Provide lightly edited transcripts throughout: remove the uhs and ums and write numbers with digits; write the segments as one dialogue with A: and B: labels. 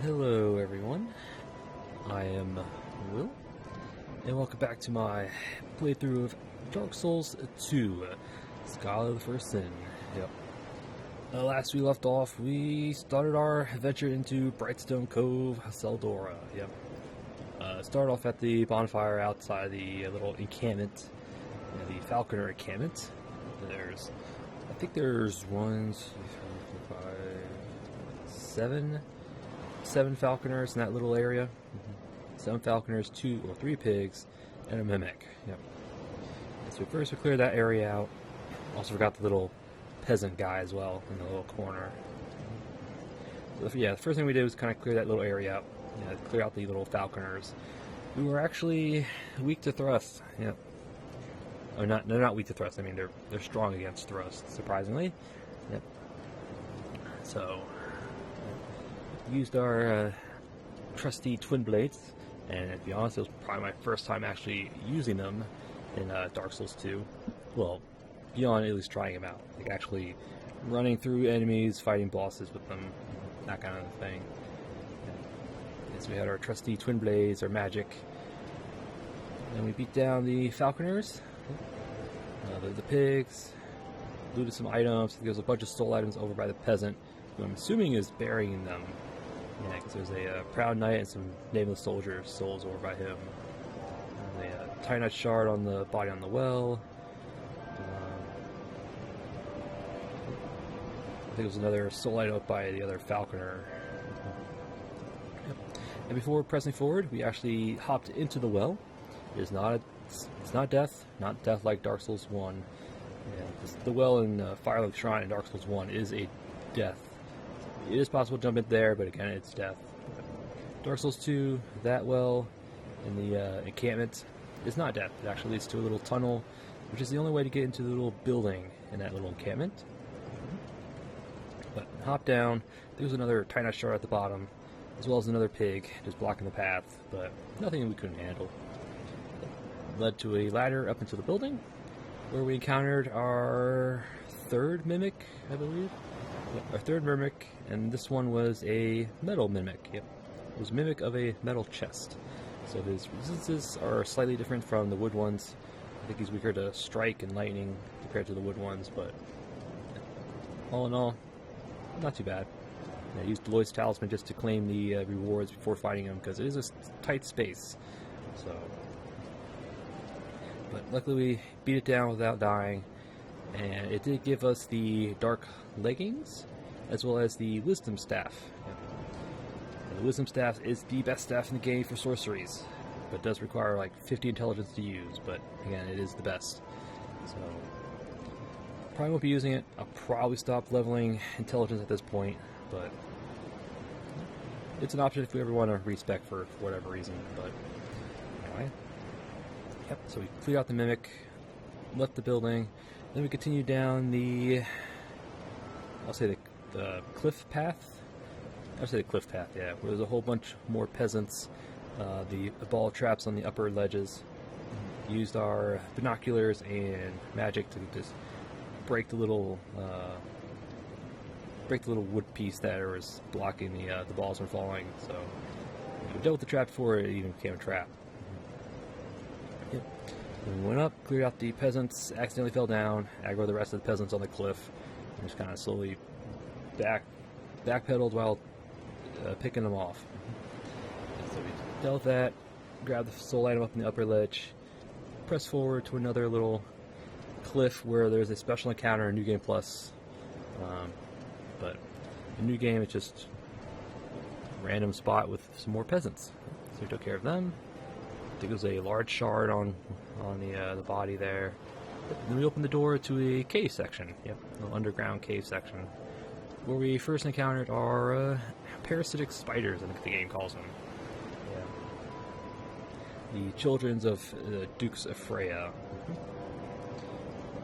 A: Hello everyone, I am Will, and welcome back to my playthrough of Dark Souls 2, Scholar of the First Sin. Yep. Last we left off, we started our adventure into Brightstone Cove, Seldora. Yep. Started off at the bonfire outside the little encampment, the Falconer encampment. I think there's 7 falconers in that little area. 7 falconers, 2 or 3 pigs, and a mimic. Yep. So first we cleared that area out. Also forgot the little peasant guy as well in the little corner. So the first thing we did was kind of clear that little area out. Clear out the little falconers. We were actually weak to thrust. Yep. Oh, they're not weak to thrust. I mean, they're strong against thrust, surprisingly. Yep. So used our trusty twin blades, and to be honest, it was probably my first time actually using them in Dark Souls 2. Well, beyond at least trying them out, like actually running through enemies, fighting bosses with them, that kind of thing. So we had our trusty twin blades, our magic, and we beat down the falconers, the pigs, looted some items. There was a bunch of soul items over by the peasant, who I'm assuming is burying them. Yeah, because there's a proud knight and some nameless soldiers' souls over by him. And a tie-knot shard on the body on the well. I think it was another soul item up by the other falconer. Yep. And before pressing forward, we actually hopped into the well. It's not death, not death like Dark Souls 1. Yeah, the well in Firelink Shrine in Dark Souls 1 is a death. It is possible to jump in there, but again, it's death. Dark Souls 2, that well in the encampment is not death. It actually leads to a little tunnel, which is the only way to get into the little building in that little encampment. But hop down, there's another tie-knot shard at the bottom, as well as another pig just blocking the path, but nothing we couldn't handle. It led to a ladder up into the building, where we encountered our third mimic, I believe. Our third mimic, and this one was a metal mimic. Yep, it was a mimic of a metal chest. So his resistances are slightly different from the wood ones. I think he's weaker to strike and lightning compared to the wood ones, but all in all, not too bad. I used Lloyd's Talisman just to claim the rewards before fighting him, because it is a tight space. So, but luckily we beat it down without dying. And it did give us the Dark Leggings, as well as the Wisdom Staff. Yep. The Wisdom Staff is the best staff in the game for sorceries, but does require like 50 intelligence to use, but again, it is the best. So, probably won't be using it. I'll probably stop leveling intelligence at this point, but it's an option if we ever want to respec for whatever reason, but anyway. Yep, so we cleared out the Mimic, left the building. Then we continue down the cliff path. I'll say the cliff path, yeah, where there's a whole bunch more peasants. The ball traps on the upper ledges. Used our binoculars and magic to just break the little wood piece that was blocking the balls from falling. So we dealt with the trap before it even became a trap. Yep. Then we went up, cleared out the peasants, accidentally fell down, aggroed the rest of the peasants on the cliff, and just kind of slowly backpedaled while picking them off. So we dealt with that, grabbed the soul item up in the upper ledge, pressed forward to another little cliff where there's a special encounter in New Game Plus. But in New Game, it's just a random spot with some more peasants. So we took care of them. I think it was a large shard on the body there. Then we opened the door to a cave section. Yep, an underground cave section, where we first encountered our parasitic spiders, I think the game calls them. Yeah. The children of the Dukes of Freya.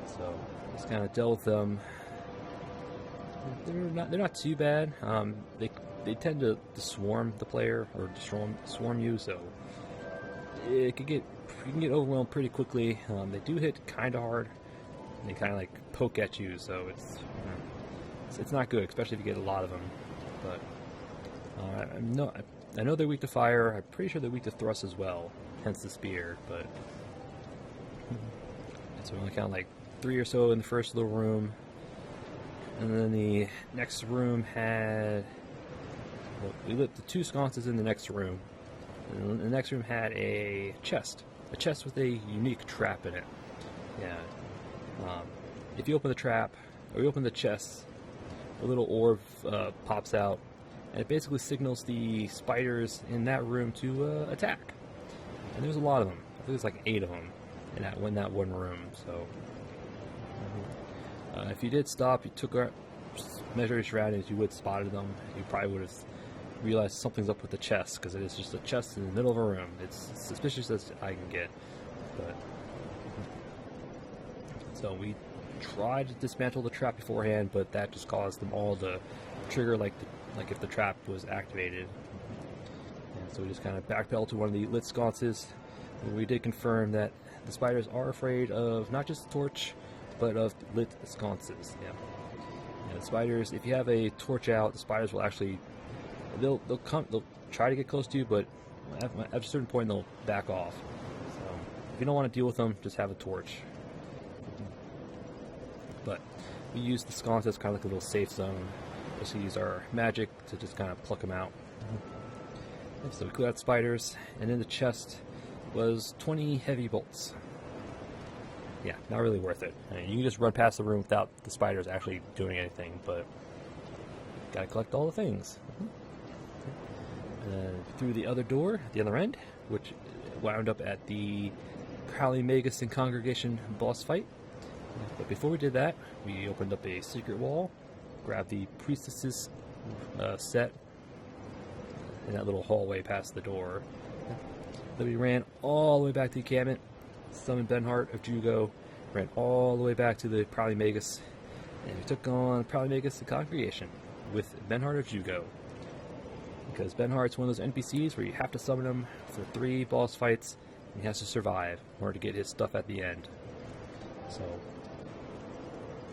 A: So just kind of dealt with them. They're not too bad. They tend to swarm the player or swarm you, so you can get overwhelmed pretty quickly. They do hit kind of hard. They kind of like poke at you, so it's not good, especially if you get a lot of them. But I know they're weak to fire. I'm pretty sure they're weak to thrust as well, hence the spear. But so we only count like 3 or so in the first little room, and then the next room had. Well, we lit the 2 sconces in the next room, and the next room had a chest with a unique trap in it. Yeah. If you open the trap, or you open the chest, a little orb pops out, and it basically signals the spiders in that room to attack. And there's a lot of them. I think there's like 8 of them in that one room. So, if you did stop, you took measure your surroundings, you would have spotted them. You probably would have realized something's up with the chest, because it is just a chest in the middle of a room. It's suspicious as I can get. But so we tried to dismantle the trap beforehand, but that just caused them all to trigger like if the trap was activated. And so we just kind of backpedaled to one of the lit sconces, and we did confirm that the spiders are afraid of not just the torch, but of lit sconces. Yeah. And the spiders, if you have a torch out, the spiders will actually they'll try to get close to you, but at a certain point they'll back off. So if you don't want to deal with them, just have a torch. But we use the sconce as kind of like a little safe zone. Just use our magic to just kind of pluck them out. So we cleared out spiders, and in the chest was 20 heavy bolts. Yeah, not really worth it. I mean, you can just run past the room without the spiders actually doing anything, but gotta collect all the things. And then through the other door at the other end, which wound up at the Prowling Magus and Congregation boss fight. But before we did that, we opened up a secret wall, grabbed the priestesses set in that little hallway past the door. Then we ran all the way back to the encampment, summoned Benhart of Jugo, ran all the way back to the Prowling Magus, and we took on Prowling Magus and Congregation with Benhart of Jugo. Because Benhart's one of those NPCs where you have to summon him for 3 boss fights, and he has to survive in order to get his stuff at the end. So,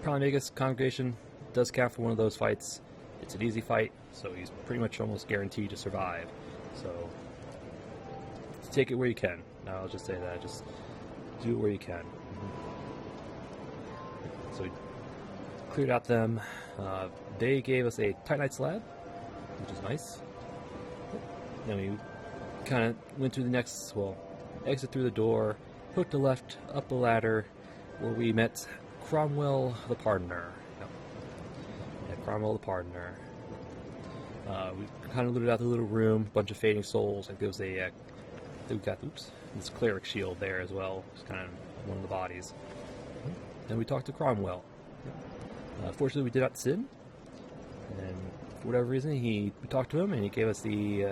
A: Prowling Magus Congregation does count for one of those fights. It's an easy fight, so he's pretty much almost guaranteed to survive. So, take it where you can. No, I'll just say that. Just do it where you can. So, we cleared out them. They gave us a Titanite slab, which is nice. Then we kind of went through the next, exit through the door, hooked a left up a ladder, where we met Cromwell the Pardoner. Yep. Yeah, Cromwell the Pardoner. We kind of looted out the little room, bunch of fading souls. I think there was a, we got, this cleric shield there as well. It's kind of one of the bodies. Then we talked to Cromwell. Fortunately, we did not sin. And for whatever reason, we talked to him, and he gave us the,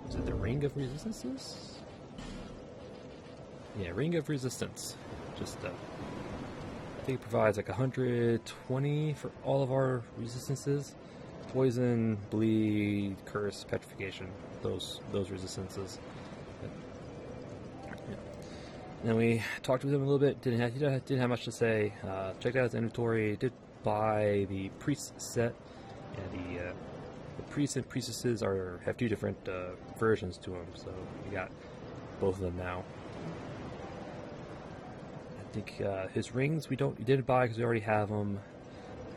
A: was it the Ring of Resistances? Yeah, Ring of Resistance. Just, I think it provides like 120 for all of our resistances. Poison, bleed, curse, petrification. Those resistances. Yeah. And then we talked with him a little bit. Didn't have much to say. Checked out his inventory. Did buy the priest set, and the priests and priestesses have 2 different versions to them. So we got both of them now. I think his rings we didn't buy because we already have them,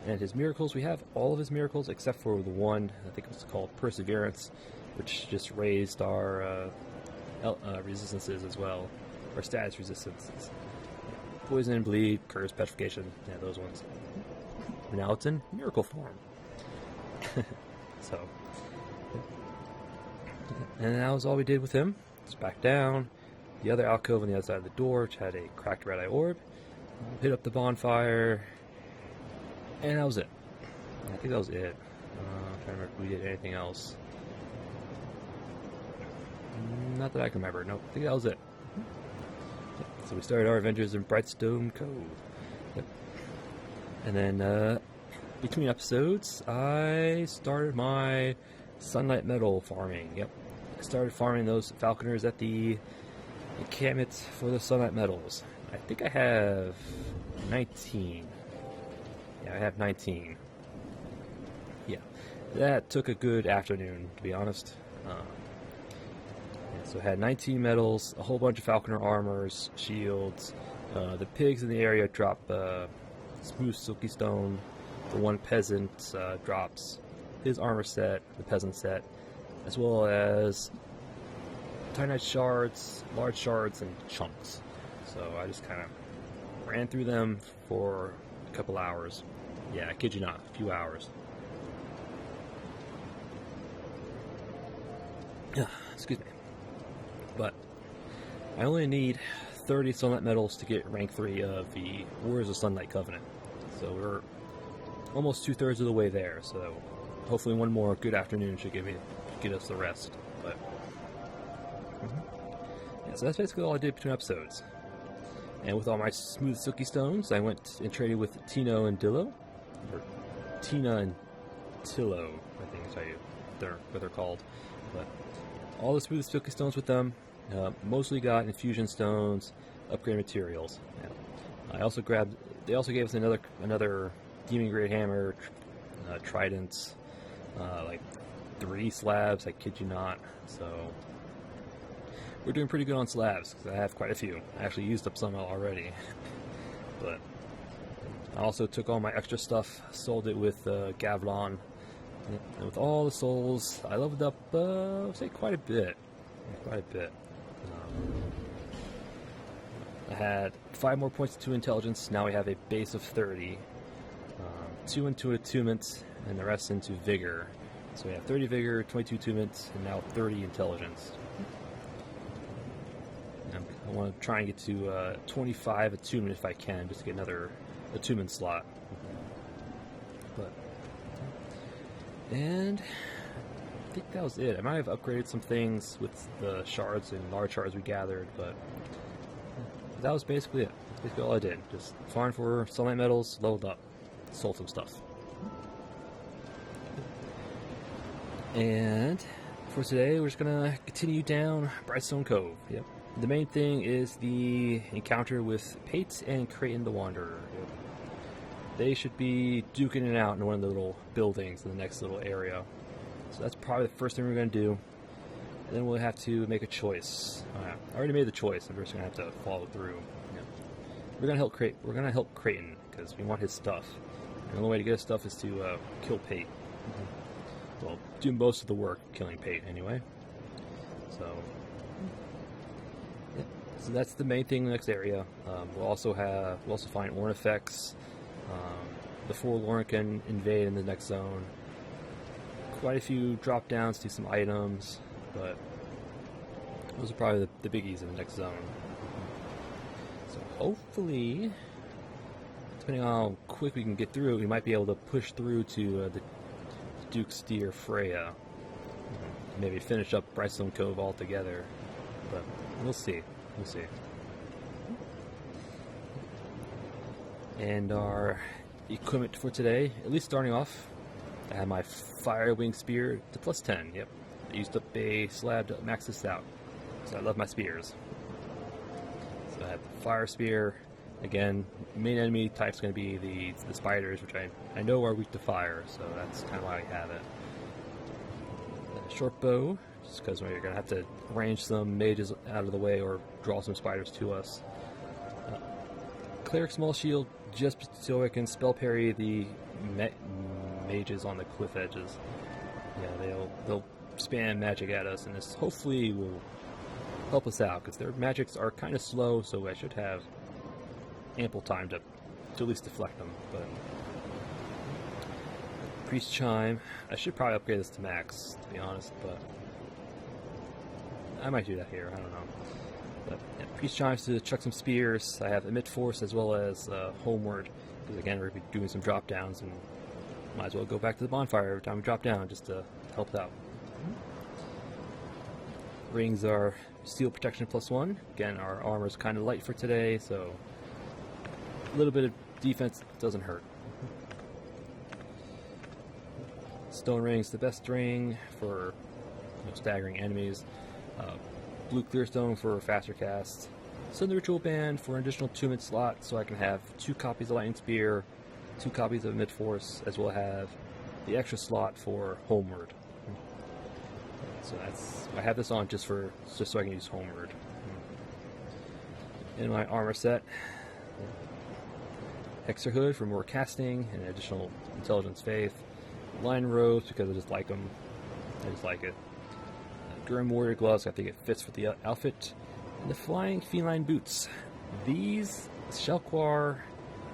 A: and his miracles, we have all of his miracles except for the one, I think it was called Perseverance, which just raised our resistances as well, or status resistances. Poison, bleed, curse, petrification, yeah, those ones. Now it's in miracle form. So, and that was all we did with him. Just back down. The other alcove on the other side of the door, which had a cracked red eye orb. Hit up the bonfire, and that was it. I think that was it. I'm trying to remember if we did anything else. Not that I can remember. Nope, I think that was it. So we started our adventures in Brightstone Cove. Yep. And then, between episodes, I started my sunlight metal farming. Yep. I started farming those falconers at the encampment for the sunlight metals. I think I have 19. Yeah, I have 19. Yeah. That took a good afternoon, to be honest. So I had 19 medals, a whole bunch of falconer armors, shields. The pigs in the area drop smooth silky stone. The one peasant drops his armor set, the peasant set, as well as titanite shards, large shards, and chunks. So I just kind of ran through them for a couple hours. Yeah, I kid you not, a few hours. Excuse me. But I only need 30 Sunlight medals to get rank 3 of the Warriors of Sunlight Covenant. So we're almost 2/3 of the way there. So hopefully one more good afternoon should get us the rest. But yeah, so that's basically all I did between episodes. And with all my smooth silky stones, I went and traded with Tino and Dillo, or Tina and Tillo, I think is what they're called. But all the smooth silky stones with them. Mostly got infusion stones, upgrade materials. Yeah. They also gave us another demon grade hammer, tridents, like 3 slabs. I kid you not. So we're doing pretty good on slabs because I have quite a few. I actually used up some already. But I also took all my extra stuff, sold it with Gavlon, and with all the souls, I leveled up, I'd say quite a bit. I had 5 more points to intelligence. Now we have a base of 30. 2 into attunement, and the rest into vigor. So we have 30 vigor, 22 attunement, and now 30 intelligence. And I want to try and get to 25 attunement if I can, just to get another attunement slot. And I think that was it. I might have upgraded some things with the shards and large shards we gathered, but that was basically it. That's basically all I did. Just farmed for sunlight metals, leveled up, sold some stuff. And for today, we're just gonna continue down Brightstone Cove. Yep. The main thing is the encounter with Pate and Creighton the Wanderer. Yep. They should be duking it out in one of the little buildings in the next little area. So that's probably the first thing we're going to do. And then we'll have to make a choice. I already made the choice. I'm just going to have to follow through. Yeah. We're going to help Creighton because we want his stuff. And the only way to get his stuff is to kill Pate. Well, do most of the work killing Pate anyway. So, yeah. So that's the main thing in the next area. We'll also find Ornifex. The Forlorn can invade in the next zone. Quite a few drop downs to some items, but those are probably the biggies in the next zone. So hopefully, depending on how quick we can get through, we might be able to push through to the Duke's Deer Freya. Maybe finish up Brightstone Cove altogether, but we'll see. And our equipment for today, at least starting off, I have my Fire Wing Spear to +10. Yep, I used up a slab to max this out, so I love my spears. So I have the Fire Spear. Again, main enemy type's going to be the spiders, which I know are weak to fire, so that's kind of why I have it. A short bow, just because you're going to have to range some mages out of the way or draw some spiders to us. Cleric Small Shield, just so I can spell parry the mages on the cliff edges. Yeah, they'll spam magic at us, and this hopefully will help us out, because their magics are kind of slow, so I should have ample time to at least deflect them. But Priest Chime, I should probably upgrade this to max, to be honest, but I might do that here, I don't know. But yeah, Priest Chimes to chuck some spears. I have Emit Force as well as Homeward, because again we're going to be doing some drop downs, and might as well go back to the bonfire every time we drop down just to help out. Rings are Steel Protection +1. Again, our armor is kind of light for today, so a little bit of defense doesn't hurt. Stone Ring's the best ring for staggering enemies. Blue Clearstone for faster casts. Send the Ritual Band for an additional 2-minute slot, so I can have 2 copies of Lightning Spear, 2 copies of Mid Force, as well as have the extra slot for Homeward. So I have this on just so I can use Homeward. In my armor set, Hexer Hood for more casting and additional intelligence faith. Line robes because I just like them. I just like it. Grim Warrior gloves, I think it fits with the outfit. And the Flying Feline boots. These Shelquar,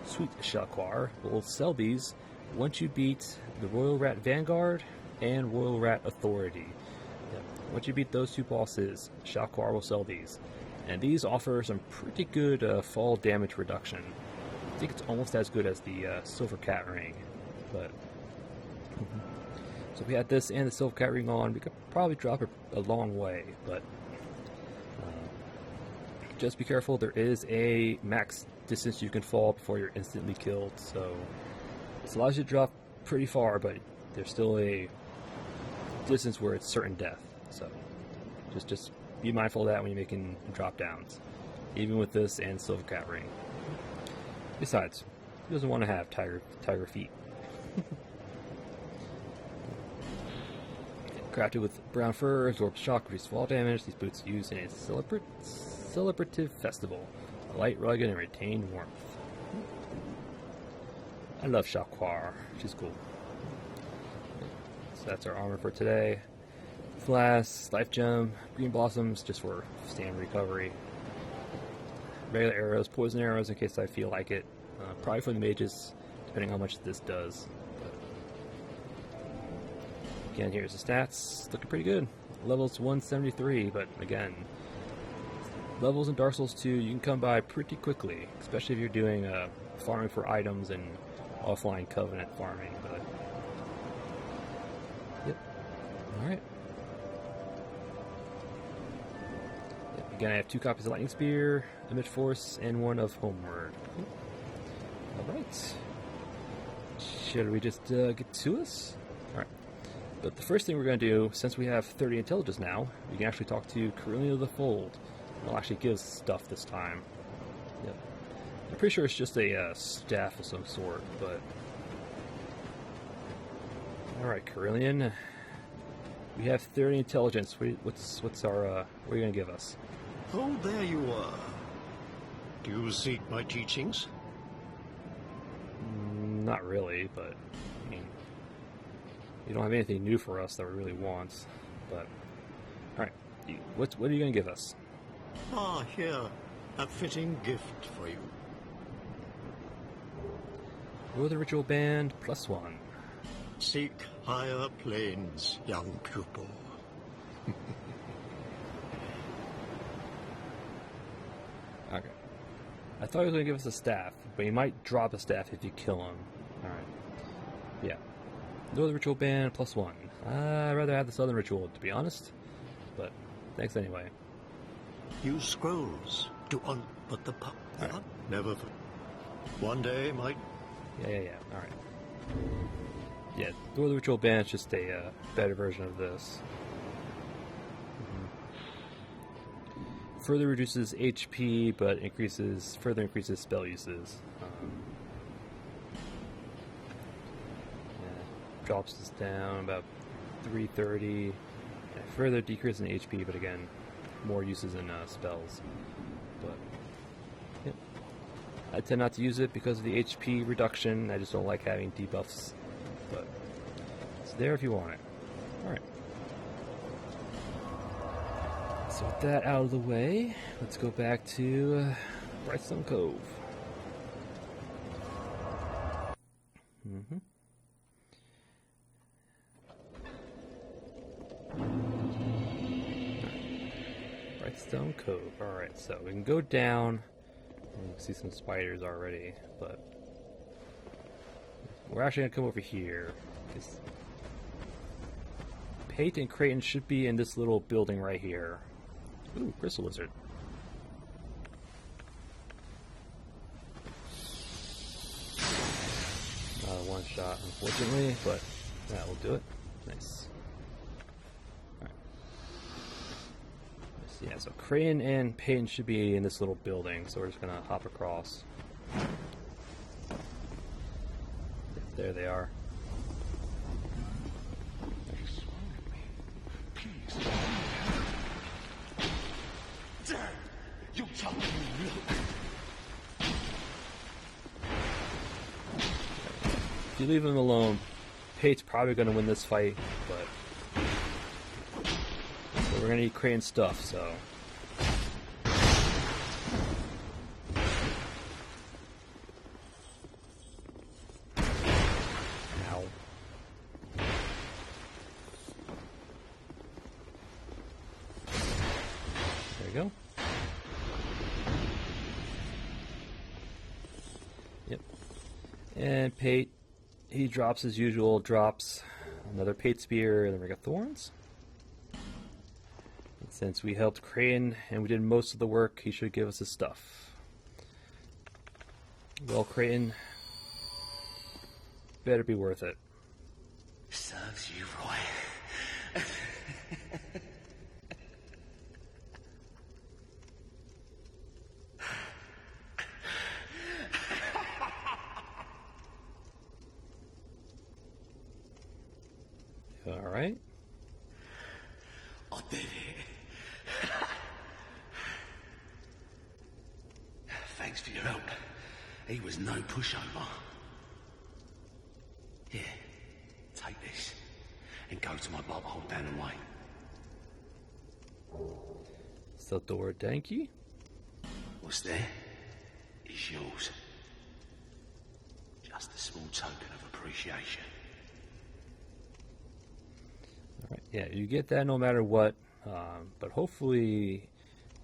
A: Sweet Shelquar, will sell these once you beat the Royal Rat Vanguard and Royal Rat Authority. Yep. Once you beat those two bosses, Shelquar will sell these. And these offer some pretty good fall damage reduction. I think it's almost as good as the Silver Cat Ring. But so if we had this and the Silver Cat Ring on, we could probably drop it a long way. But just be careful, there is a max distance you can fall before you're instantly killed. So this allows you to drop pretty far, but there's still a distance where it's certain death. So just be mindful of that when you're making drop downs, even with this and Silver Cat Ring. Besides, who doesn't want to have tiger feet? Crafted with brown fur, absorbs shock, reduces fall damage. These boots are used in a celebrative festival. Light, rugged, and retain warmth. I love Shelquar. She's cool. So that's our armor for today. Flask, life gem, green blossoms, just for standard recovery. Regular arrows, poison arrows in case I feel like it. Probably for the mages, depending on how much this does. But again, here's the stats. Looking pretty good. Levels 173, but again, levels in Dark Souls 2 you can come by pretty quickly, especially if you're doing farming for items and offline Covenant farming. But yep, all right. Again, I have 2 copies of Lightning Spear, Image Force, and 1 of Homeward. Alright. Should we just get to this? Alright. But the first thing we're going to do, since we have 30 intelligence now, we can actually talk to Carillion of the Fold. It'll actually give us stuff this time. Yep. I'm pretty sure it's just a staff of some sort, but... Alright, Carillion. We have 30 intelligence. What's our, what are you going to give us?
B: Oh, there you are. Do you seek my teachings?
A: Not really, but I mean, you don't have anything new for us that we really want. But all right, what are you going to give us?
B: Ah, here, a fitting gift for you.
A: Roll the ritual band +1.
B: Seek higher planes, young pupil.
A: Okay. I thought he was going to give us a staff, but he might drop a staff if you kill him. Alright. Yeah. Know the ritual band +1. I'd rather have the southern ritual, to be honest. But thanks anyway.
B: Use scrolls to but the pup.
A: Right.
B: Never. One day might.
A: Yeah. Alright. Yeah, the ritual band is just a better version of this. Further reduces HP, but further increases spell uses. Drops us down about 330. Further decrease in HP, but again, more uses in spells. But yeah. I tend not to use it because of the HP reduction. I just don't like having debuffs. But it's there if you want it. Alright. So with that out of the way, let's go back to Brightstone Cove. Brightstone Cove. Alright, so we can go down. You can see some spiders already, but we're actually going to come over here. Pate and Creighton should be in this little building right here. Ooh, Crystal Lizard. One shot, unfortunately, but that will do it. Nice. Alright. Yeah, so Creighton and Peyton should be in this little building, so we're just going to hop across. There they are. If you leave him alone, Pate's probably going to win this fight, but we're going to need Crane stuff, so. Ow. There we go. Yep. And Pate, he drops his usual drops. Another Pate Spear and the Ring of Thorns. And since we helped Crane and we did most of the work, he should give us his stuff. Well, Crane, better be worth it.
C: Serves you right.
A: All right.
C: I did it. Thanks for your help. He was no pushover. Here, take this and go to my bubble hole down the way.
A: Sildor Danky.
C: What's there is yours. Just a small token of appreciation.
A: Alright, yeah, you get that no matter what, but hopefully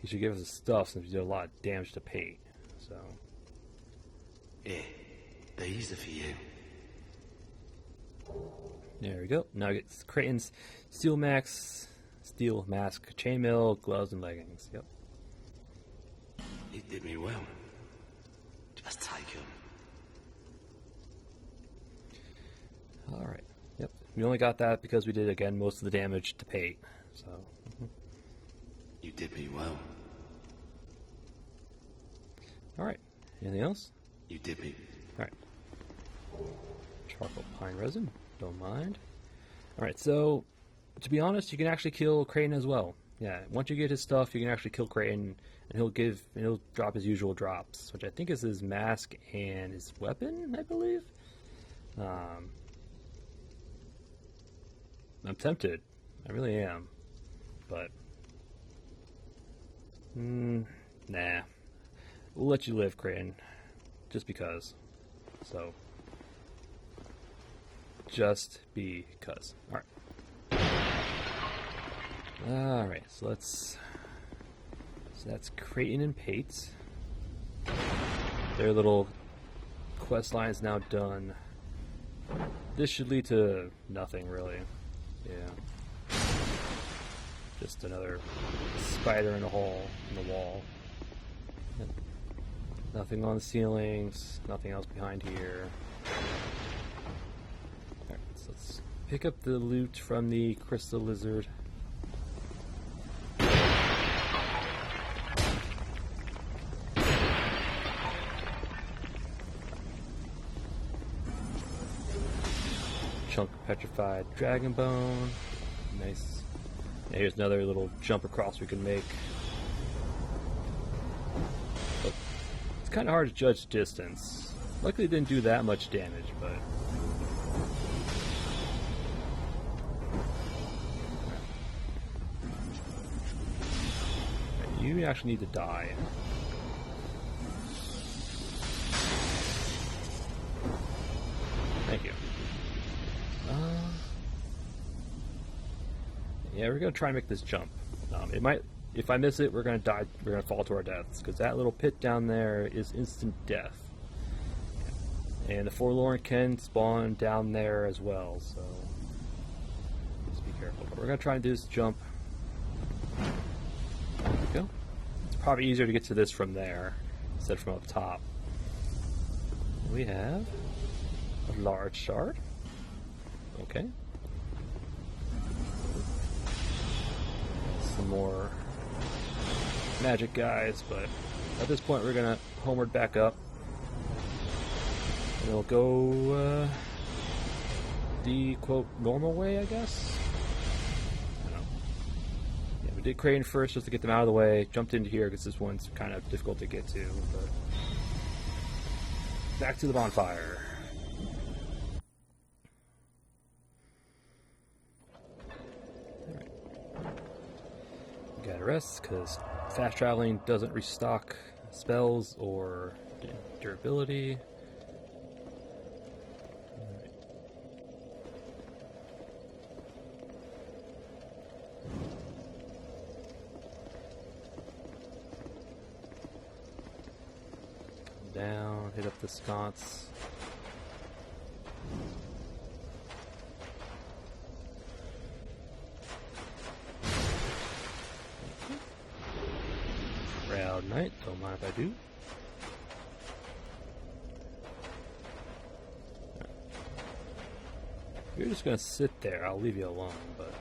A: he should give us his stuff since we did a lot of damage to Pate, so.
C: Yeah, these are for you.
A: There we go. Now get Creighton's steel mask, chainmail, gloves, and leggings. Yep.
C: You did me well. Just take them.
A: Alright. Yep. We only got that because we did, again, most of the damage to Pate. So.
C: You did me well.
A: Alright. Anything else?
C: You did me.
A: Alright. Charcoal pine resin. Don't mind. Alright, so to be honest, you can actually kill Creighton as well. Yeah, once you get his stuff, you can actually kill Creighton, and he'll drop his usual drops, which I think is his mask and his weapon, I believe. I'm tempted. I really am. But nah. We'll let you live, Creighton. Just because. So just because. Alright, so that's Creighton and Pate. Their little quest line is now done. This should lead to nothing, really. Yeah. Just another spider in a hole in the wall. Nothing on the ceilings, nothing else behind here. Alright, so let's pick up the loot from the crystal lizard. Chunk of petrified dragon bone. Nice. Yeah, here's another little jump across we can make. But it's kind of hard to judge distance. Luckily it didn't do that much damage, but you actually need to die. Thank you. Yeah, we're gonna try and make this jump. It might, if I miss it, we're gonna die. We're gonna fall to our deaths because that little pit down there is instant death, and the Forlorn can spawn down there as well. So just be careful. But we're gonna try and do this jump. There we go. It's probably easier to get to this from there instead of from up top. We have a large shard. Okay. Some more magic guys, but at this point we're gonna homeward back up. And we'll go the quote normal way, I guess. I don't know. we did Crane first just to get them out of the way. Jumped into here because this one's kind of difficult to get to. But back to the bonfire. Alright. We gotta rest because fast traveling doesn't restock spells or durability. Down, hit up the sconce. Proud Knight, don't mind if I do. You're just gonna sit there, I'll leave you alone, but...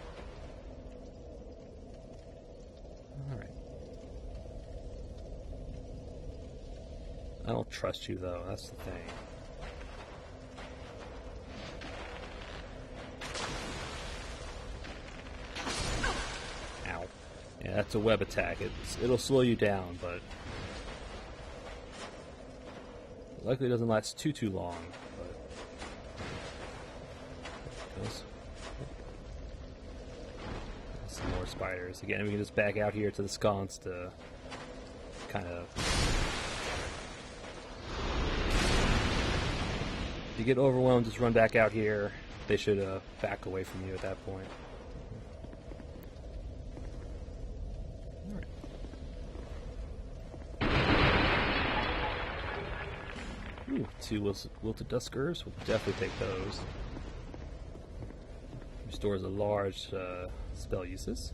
A: Alright. I don't trust you, though. That's the thing. Ow. Yeah, that's a web attack. It'll slow you down, but... Likely doesn't last too long, but... There it goes. Some more spiders. Again, we can just back out here to the sconce to... kind of... If you get overwhelmed, just run back out here. They should back away from you at that point. Alright. Ooh, 2 wilted duskers. We'll definitely take those. Restores a large spell uses.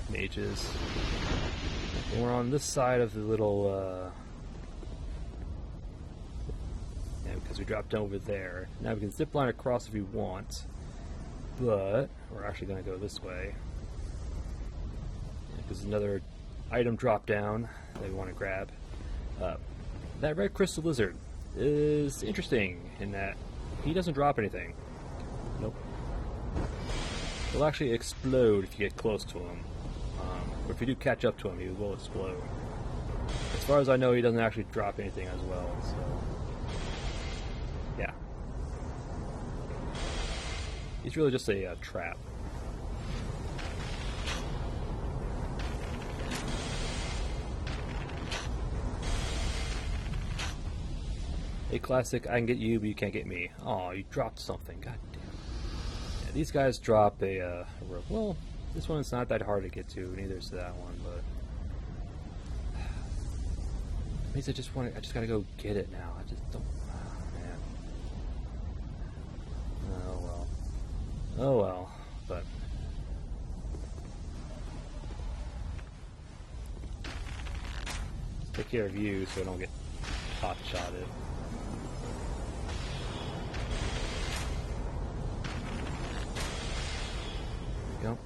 A: Mages. And we're on this side of the little, yeah, because we dropped over there. Now we can zip line across if we want, but we're actually going to go this way. There's another item drop down that we want to grab. That red crystal lizard is interesting in that he doesn't drop anything. Nope. He'll actually explode if you get close to him. Or if you do catch up to him, he will explode. As far as I know, he doesn't actually drop anything as well, so... Yeah. He's really just a trap. A classic, I can get you, but you can't get me. Aw, you dropped something, god damn. Yeah, these guys drop a rope. Well, this one's not that hard to get to, neither is that one, but... It means I just gotta go get it now. I just don't... Oh, man. Oh, well. Oh, well. But... Let's take care of you so I don't get pot-shotted. There we go.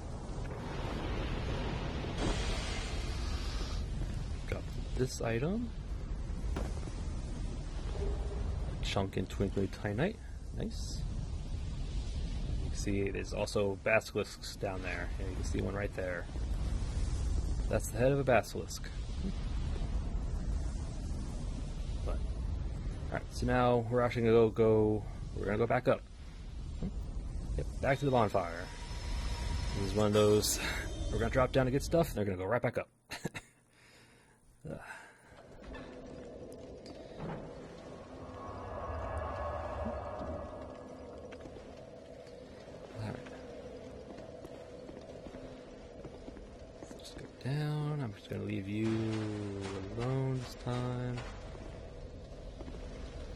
A: This item, chunk and twinkly titanite, nice. You can see there's also basilisks down there. Yeah, you can see one right there. That's the head of a basilisk. But all right, so now we're actually gonna go. We're gonna go back up. Yep, back to the bonfire. This is one of those. We're gonna drop down to get stuff, and they're gonna go right back up. Just go down. I'm just gonna leave you alone this time.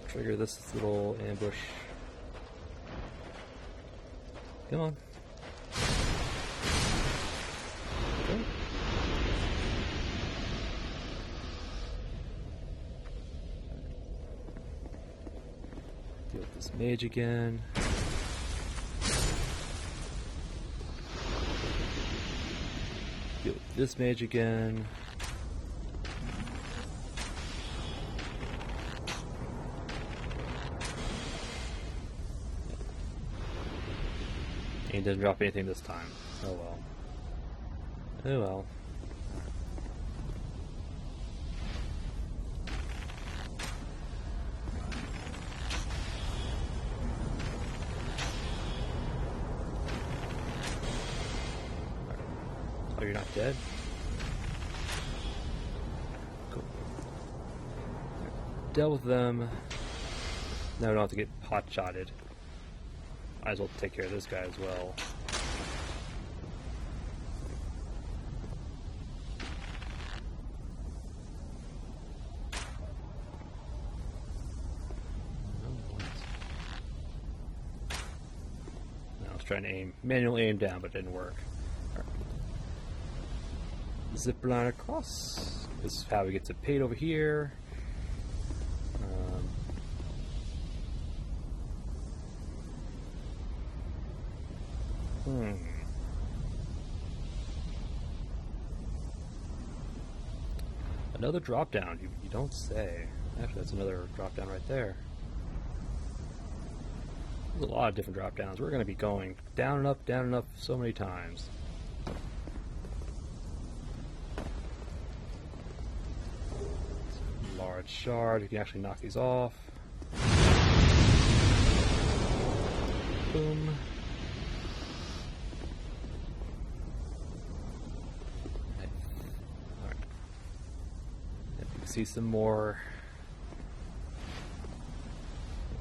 A: Trigger this little ambush. Come on. Okay. Deal with this mage again. Deal with this mage again. He didn't drop anything this time. Oh well. Oh well. Oh, you're not dead? Cool. Dealt with them. Now we don't have to get hot-shotted. Might as well take care of this guy as well. I was trying to manually aim down, but it didn't work. Zip line across. This is how we get to paid over here. Another drop down. You don't say. Actually, that's another drop down right there. There's a lot of different drop downs. We're going to be going down and up so many times. Large shard, you can actually knock these off. Boom. Alright. You can see some more.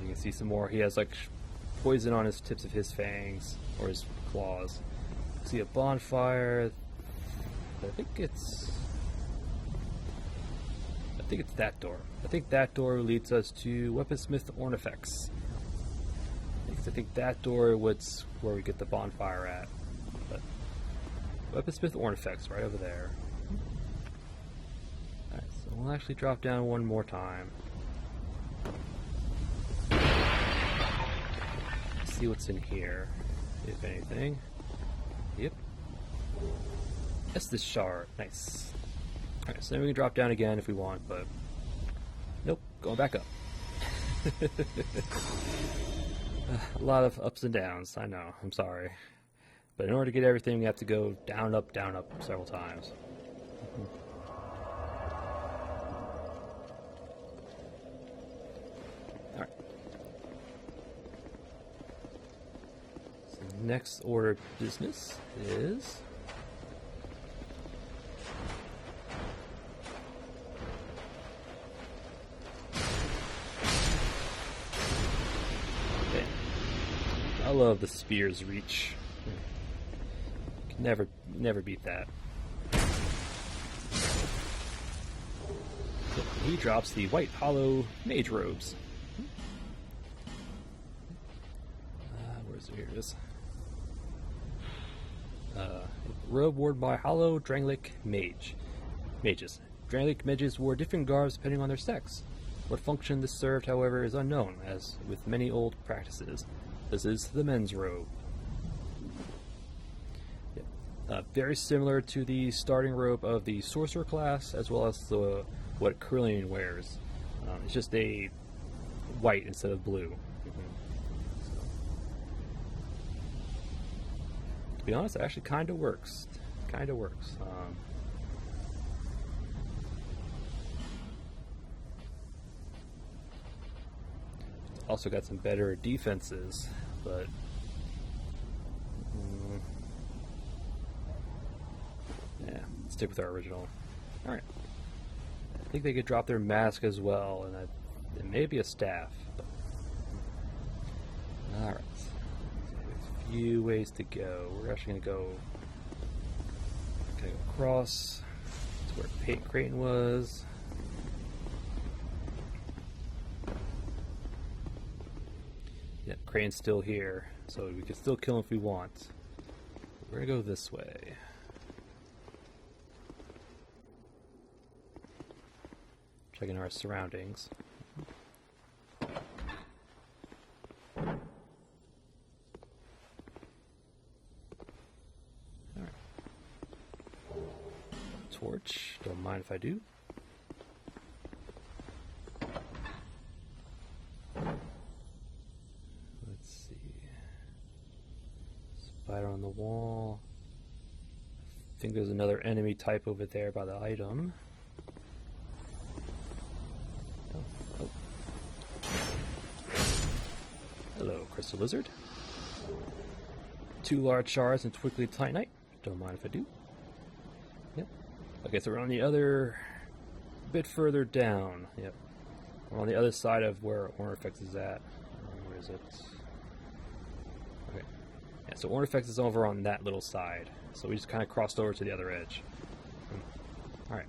A: You can see some more. He has like poison on his tips of his fangs or his claws. See a bonfire. I think it's that door. I think that door leads us to Weaponsmith Ornifex. I think that door was where we get the bonfire at. But Weaponsmith Ornifex right over there. Alright, so we'll actually drop down one more time. See what's in here, if anything. Yep. That's the shard. Nice. Alright, so then we can drop down again if we want, but nope, going back up. A lot of ups and downs, I know, I'm sorry. But in order to get everything, we have to go down, up, several times. Alright. So next order of business is... I love the spear's reach. Can never beat that. So he drops the white hollow mage robes. Here it is. Robe worn by hollow Drangelic mages. Drangelic mages wore different garbs depending on their sex. What function this served, however, is unknown, as with many old practices. This is the men's robe. Yep. Very similar to the starting robe of the sorcerer class, as well as what Carillion wears. It's just a white instead of blue. To be honest, it actually kind of works. Also got some better defenses, but yeah, stick with our original. Alright. I think they could drop their mask as well, and it may be a staff. Alright. A few ways to go. We're actually gonna go across to where Creighton was. Yeah, Crane's still here, so we can still kill him if we want. We're gonna go this way. Checking our surroundings. Alright. Torch, don't mind if I do. spider on the wall. I think there's another enemy type over there by the item. Oh. Hello, Crystal Lizard. 2 large shards and twiggly titanite. Don't mind if I do. Yep. Okay, so we're on the other... bit further down. Yep. We're on the other side of where Ornifex is at. Where is it? Okay. Yeah, so Ornifex is over on that little side. So we just kind of crossed over to the other edge. Alright.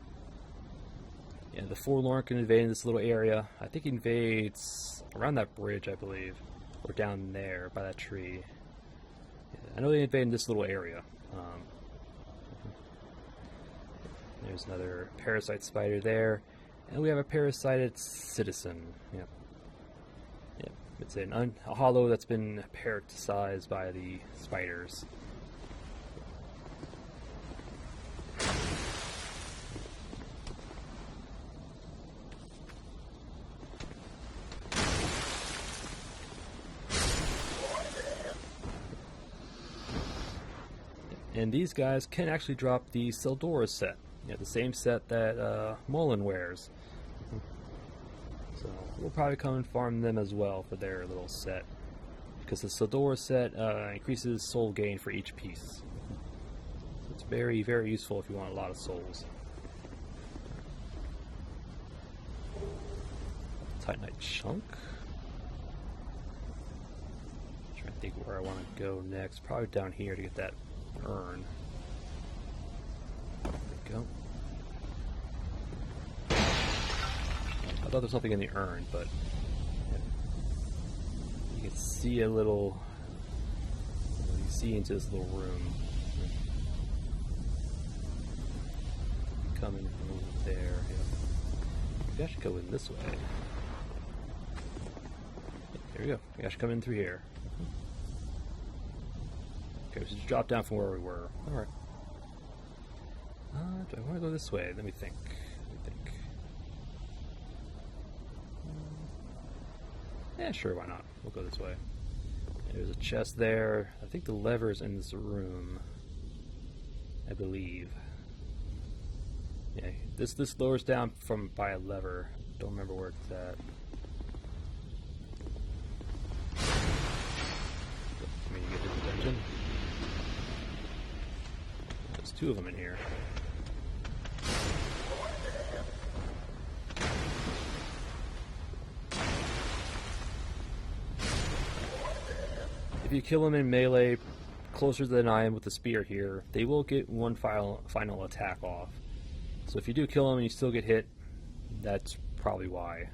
A: Yeah, the Forlorn can invade in this little area. I think he invades around that bridge, I believe. Or down there by that tree. Yeah, I know they invade in this little area. There's another parasite spider there. And we have a parasited citizen. Yep. Yep. It's a hollow that's been parasitized by the spiders. And these guys can actually drop the Seldora set. Yeah, the same set that Mullen wears. So we'll probably come and farm them as well for their little set. Because the Seldora set increases soul gain for each piece. So it's very, very useful if you want a lot of souls. Titanite chunk. Trying to think where I want to go next. Probably down here to get that urn. There we go. I thought there was something in the urn, but you can see a little. You see into this little room. Coming from over there. Yeah. Maybe I should go in this way. There we go. Maybe I should come in through here. Okay, we should drop down from where we were. Alright. Do I want to go this way? Let me think. Yeah, sure, why not? We'll go this way. There's a chest there. I think the lever's in this room. I believe. Yeah, this lowers down from by a lever. Don't remember where it's at. I mean, you get to the dungeon. There's 2 of them in here. If you kill them in melee closer than I am with the spear here, they will get one final attack off. So if you do kill them and you still get hit, that's probably why.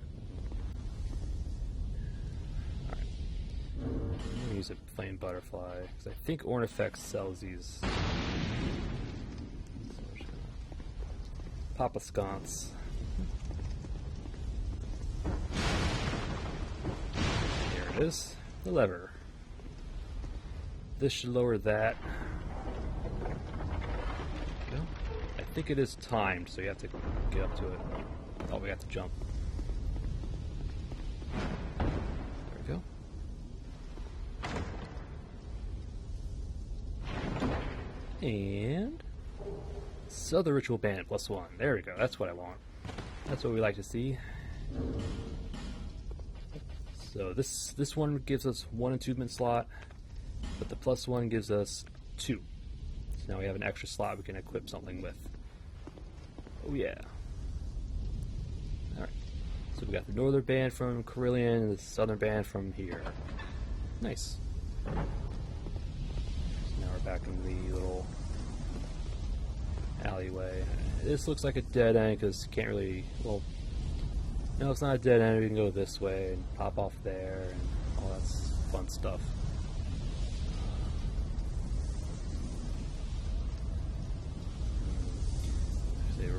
A: Alright. I'm going to use a flame butterfly, because I think Ornifex sells these. So we're just going to pop a sconce. There it is. The lever. This should lower that. There we go. I think it is timed, so you have to get up to it. Oh, we have to jump. There we go. And sell the ritual band +1. There we go. That's what I want. That's what we like to see. So this one gives us 1 attunement slot. But the +1 gives us 2. So now we have an extra slot we can equip something with. Oh yeah. Alright. So we got the northern band from Carillion and the southern band from here. Nice. So now we're back in the little alleyway. This looks like a dead end because you can't really... Well, no, it's not a dead end. We can go this way and pop off there and all that fun stuff.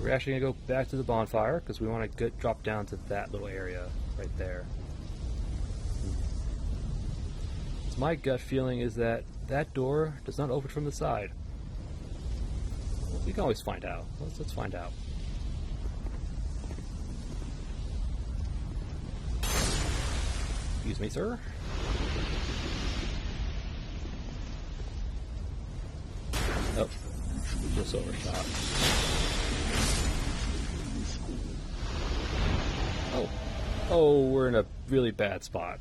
A: We're actually going to go back to the bonfire because we want to drop down to that little area right there. So my gut feeling is that that door does not open from the side. We can always find out. Let's find out. Excuse me, sir. Oh, just overshot. Oh. Oh, we're in a really bad spot.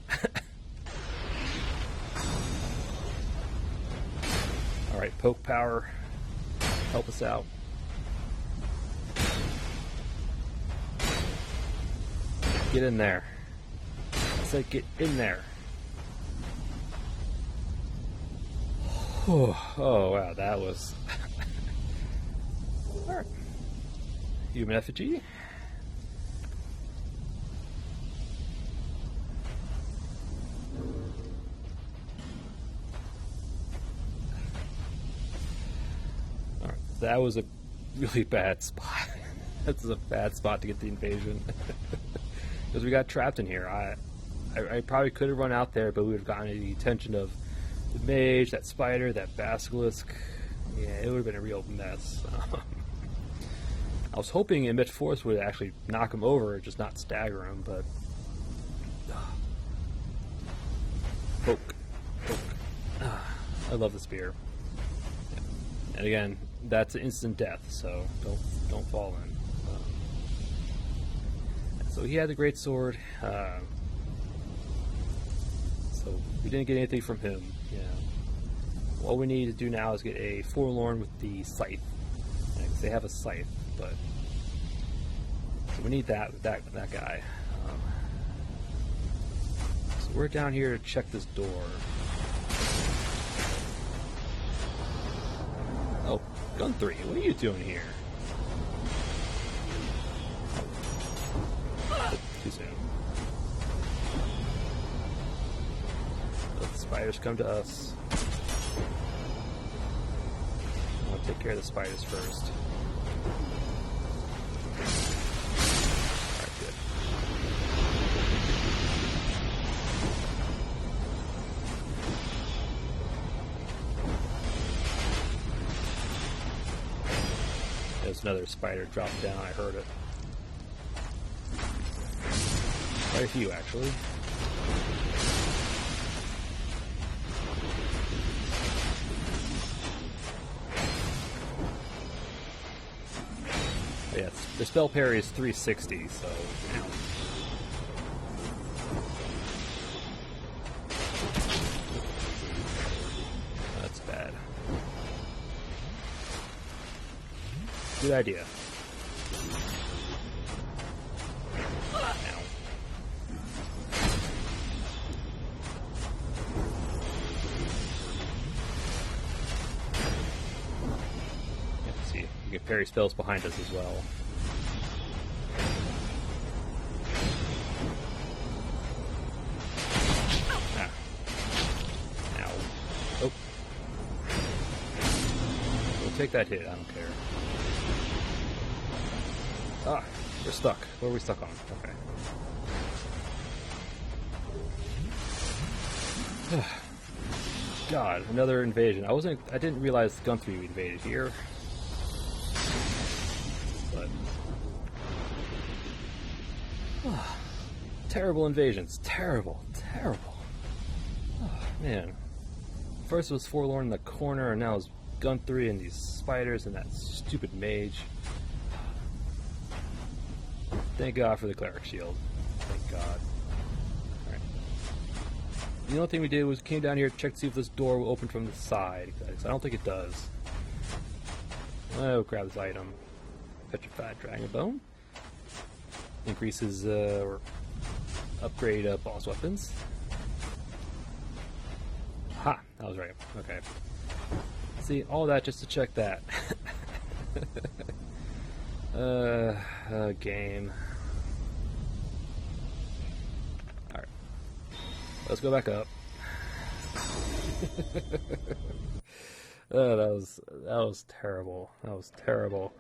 A: Alright, poke power. Help us out. Get in there. I said get in there. Oh, wow, that was... Alright. Human effigy. Alright, that was a really bad spot. That's a bad spot to get the invasion. Because we got trapped in here. I probably could have run out there, but we would have gotten the attention of the mage, that spider, that basilisk. Yeah, it would have been a real mess. I was hoping Emit Force would actually knock him over, just not stagger him, but... Poke. Poke. I love the spear. Yeah. And again, that's instant death, so don't fall in. So he had the great sword. So we didn't get anything from him. Yeah. All we need to do now is get a Forlorn with the scythe. Yeah, 'cause they have a scythe, but so we need that guy. So we're down here to check this door. Oh, Gun3, what are you doing here? Too soon. Let the spiders come to us. I'll take care of the spiders first. Alright, good. There's another spider dropped down, I heard it. Quite a few, actually. Yeah, the spell parry is 360, so you know. That's bad. Good idea. Parry spells behind us as well. Ah. Ow. Oh. We'll take that hit, I don't care. Ah, we're stuck. What are we stuck on? Okay. God, another invasion. I didn't realize Gun3 invaded here. Terrible invasions. Terrible. Oh, man. First it was Forlorn in the corner, and now it's Gun3 and these spiders and that stupid mage. Thank God for the cleric shield. Thank God. Alright. The only thing we did was came down here to check to see if this door will open from the side. I don't think it does. Oh, grab this item. Petrified Dragon Bone. Increases or upgrade boss weapons. Ha! That was right. Okay. See, all that just to check that. Game. Alright. Let's go back up. That was terrible. That was terrible.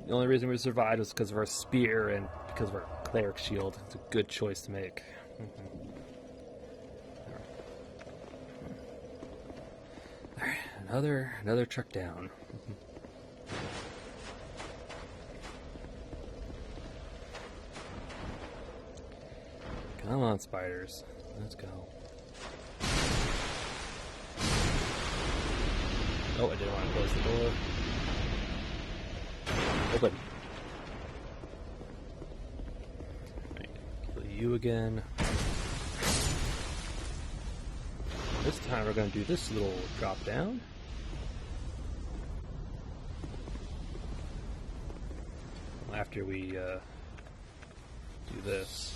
A: The only reason we survived was because of our spear and because of our cleric shield. It's a good choice to make. Alright, another truck down. Come on, spiders. Let's go. Oh, I didn't want to close the door. Open. Alright, kill you again. This time we're going to do this little drop down. After we do this.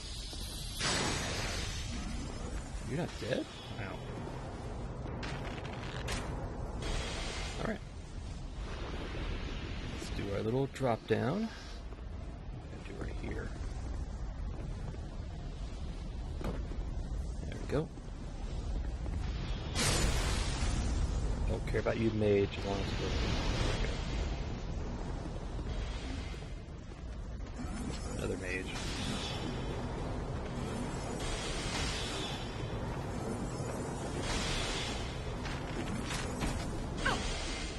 A: You're not dead? Wow. Alright. Let's do our little drop down. Do right here. There we go. Don't care about you, mage, as long as we're okay. Another mage.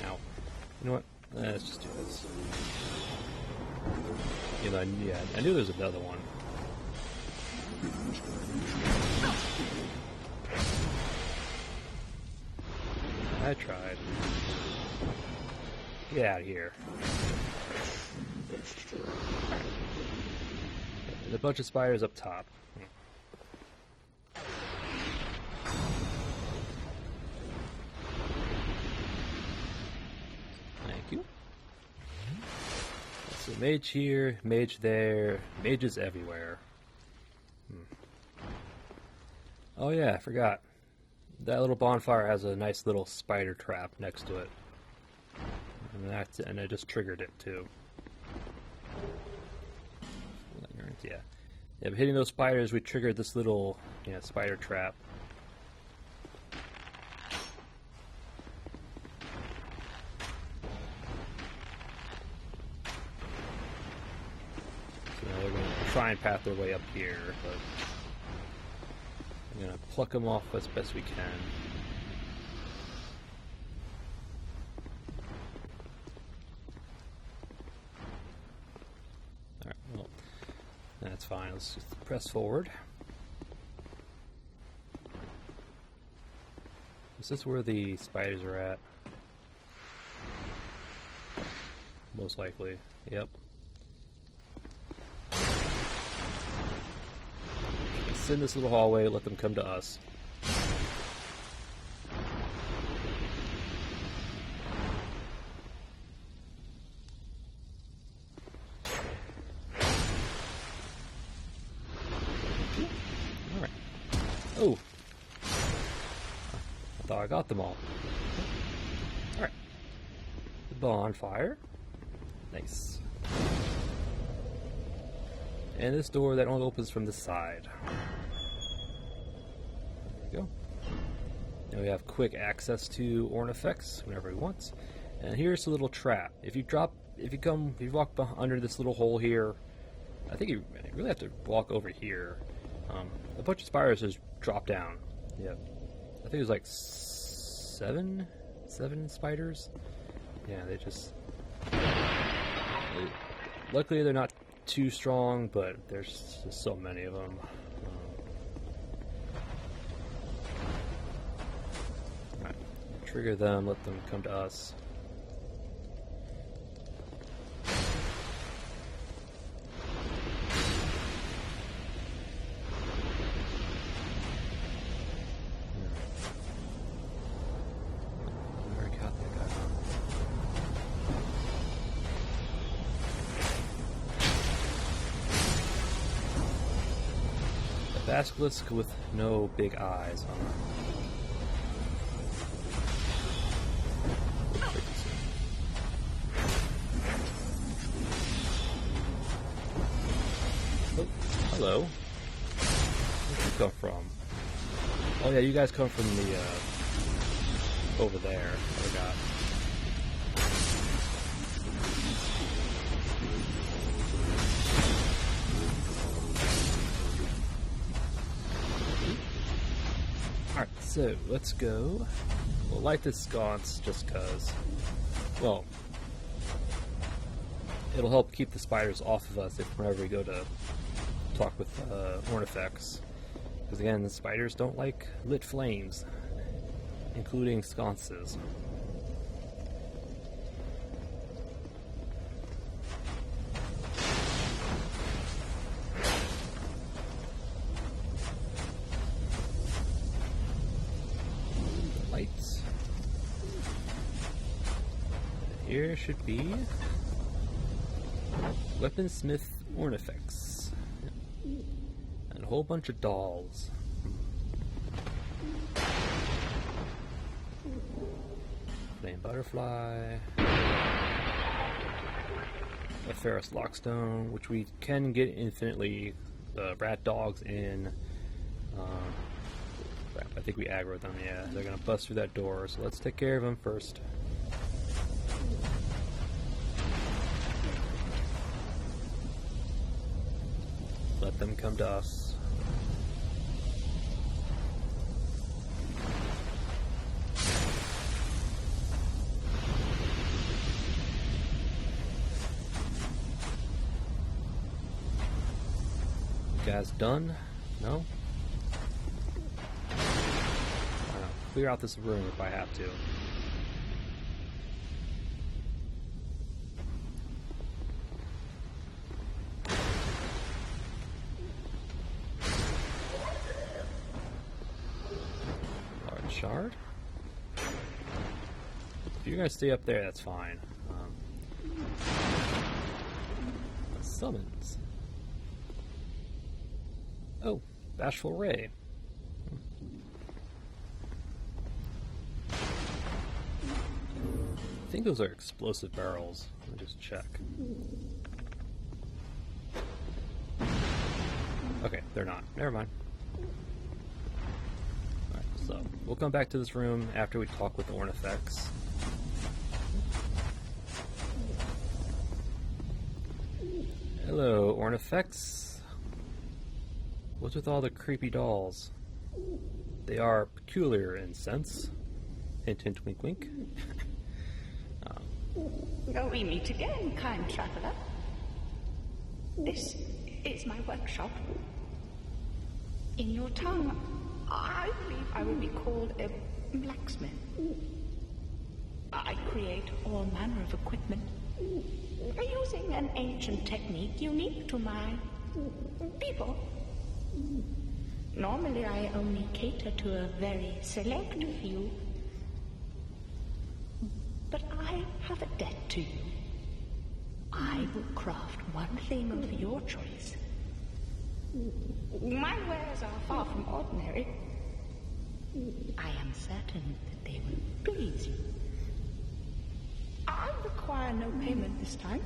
A: Ow. You know what? Let's just do this. You know, yeah, I knew there was another one. I tried. Get out of here. There's a bunch of spiders up top. Thank you. So mage here, mage there, mages everywhere. Oh yeah, I forgot. That little bonfire has a nice little spider trap next to it. And I just triggered it too. Yeah. Yeah, but hitting those spiders, we triggered this little, spider trap. So now they're going to try and path their way up here, but I'm going to pluck them off as best we can. Alright, well, that's fine. Let's just press forward. Is this where the spiders are at? Most likely. Yep. Let's in this little hallway, let them come to us. Alright. Oh! I thought I got them all. Alright. The bonfire. Nice. And this door that only opens from the side. There we go. Now we have quick access to Ornifex whenever we want. And here's a little trap. If you walk under this little hole here, I think you really have to walk over here. A bunch of spiders just drop down. Yeah, I think it was like seven spiders. Yeah, they just. Luckily, they're not too strong, but there's just so many of them. Right. Trigger them, let them come to us. Basilisk with no big eyes, huh? Oh, hello. Where'd you come from? Oh yeah, you guys come from the, over there. I forgot. So, let's go. We'll light this sconce just because, well, it'll help keep the spiders off of us whenever we go to talk with Ornifex. Because again, the spiders don't like lit flames, including sconces. here should be weaponsmith ornifex. And a whole bunch of dolls. Flame butterfly. A Ferris lockstone, which we can get infinitely. Rat dogs in. Crap, I think we aggroed them. Yeah, they're gonna bust through that door. So let's take care of them first. Let them come to us. You guys done? No? Clear out this room if I have to. Large shard? If you're gonna stay up there, that's fine. Summons. Oh, Bashful Ray. I think those are explosive barrels. Let me just check. Okay, they're not. Never mind. Alright, so we'll come back to this room after we talk with the Ornifex. Hello, Ornifex. What's with all the creepy dolls? They are peculiar in sense. Hint, hint, wink, wink.
D: Oh, we meet again, kind traveler. This is my workshop. In your tongue, I believe I would be called a blacksmith. I create all manner of equipment, using an ancient technique unique to my people. Normally, I only cater to a very select few. But I have a debt to you. I will craft one thing of your choice. My wares are far from ordinary. I am certain that they will please you. I require no payment this time,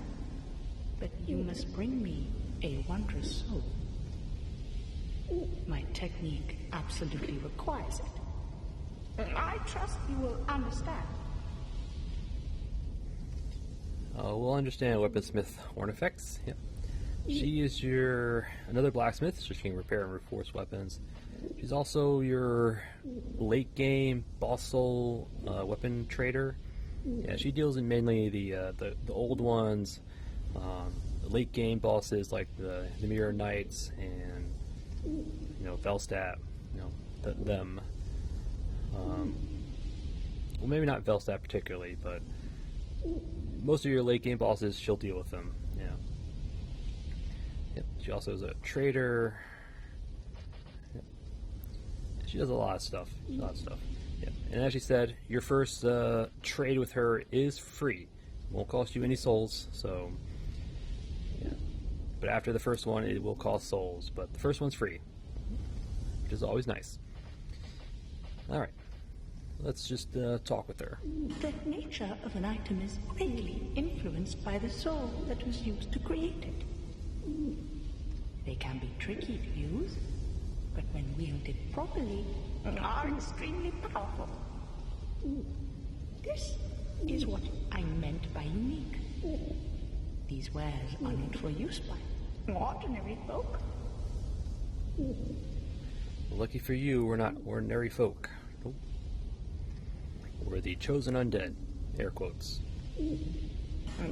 D: but you must bring me a wondrous soul. My technique absolutely requires it. I trust you will understand.
A: We'll understand Weaponsmith Ornifex. Yep. She is another blacksmith, so she can repair and reinforce weapons. She's also your late game boss soul weapon trader. Yeah, she deals in mainly the old ones, the late game bosses like the Mirror Knights and Velstadt, them. Well, maybe not Velstadt particularly, but most of your late game bosses, she'll deal with them. Yeah. Yep. She also is a trader. Yep. She does a lot of stuff. Yep. And as she said, your first trade with her is free. Won't cost you any souls. So, yeah. But after the first one, it will cost souls. But the first one's free, which is always nice. All right. Let's just talk with her.
D: The nature of an item is greatly influenced by the soul that was used to create it. They can be tricky to use, but when wielded properly, are extremely powerful. This is what I meant by unique. These wares are not for use by ordinary folk.
A: Lucky for you, we're not ordinary folk. Nope. We're the chosen undead. Air quotes.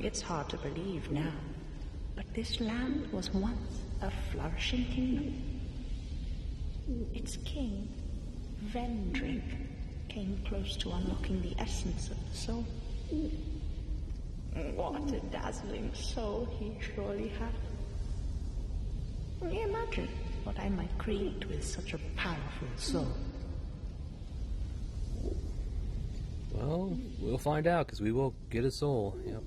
D: It's hard to believe now, but this land was once a flourishing kingdom. Its king, Vendrick, came close to unlocking the essence of the soul. What a dazzling soul he surely had. Imagine what I might create with such a powerful soul.
A: Well, we'll find out, because we will get his soul. Yep.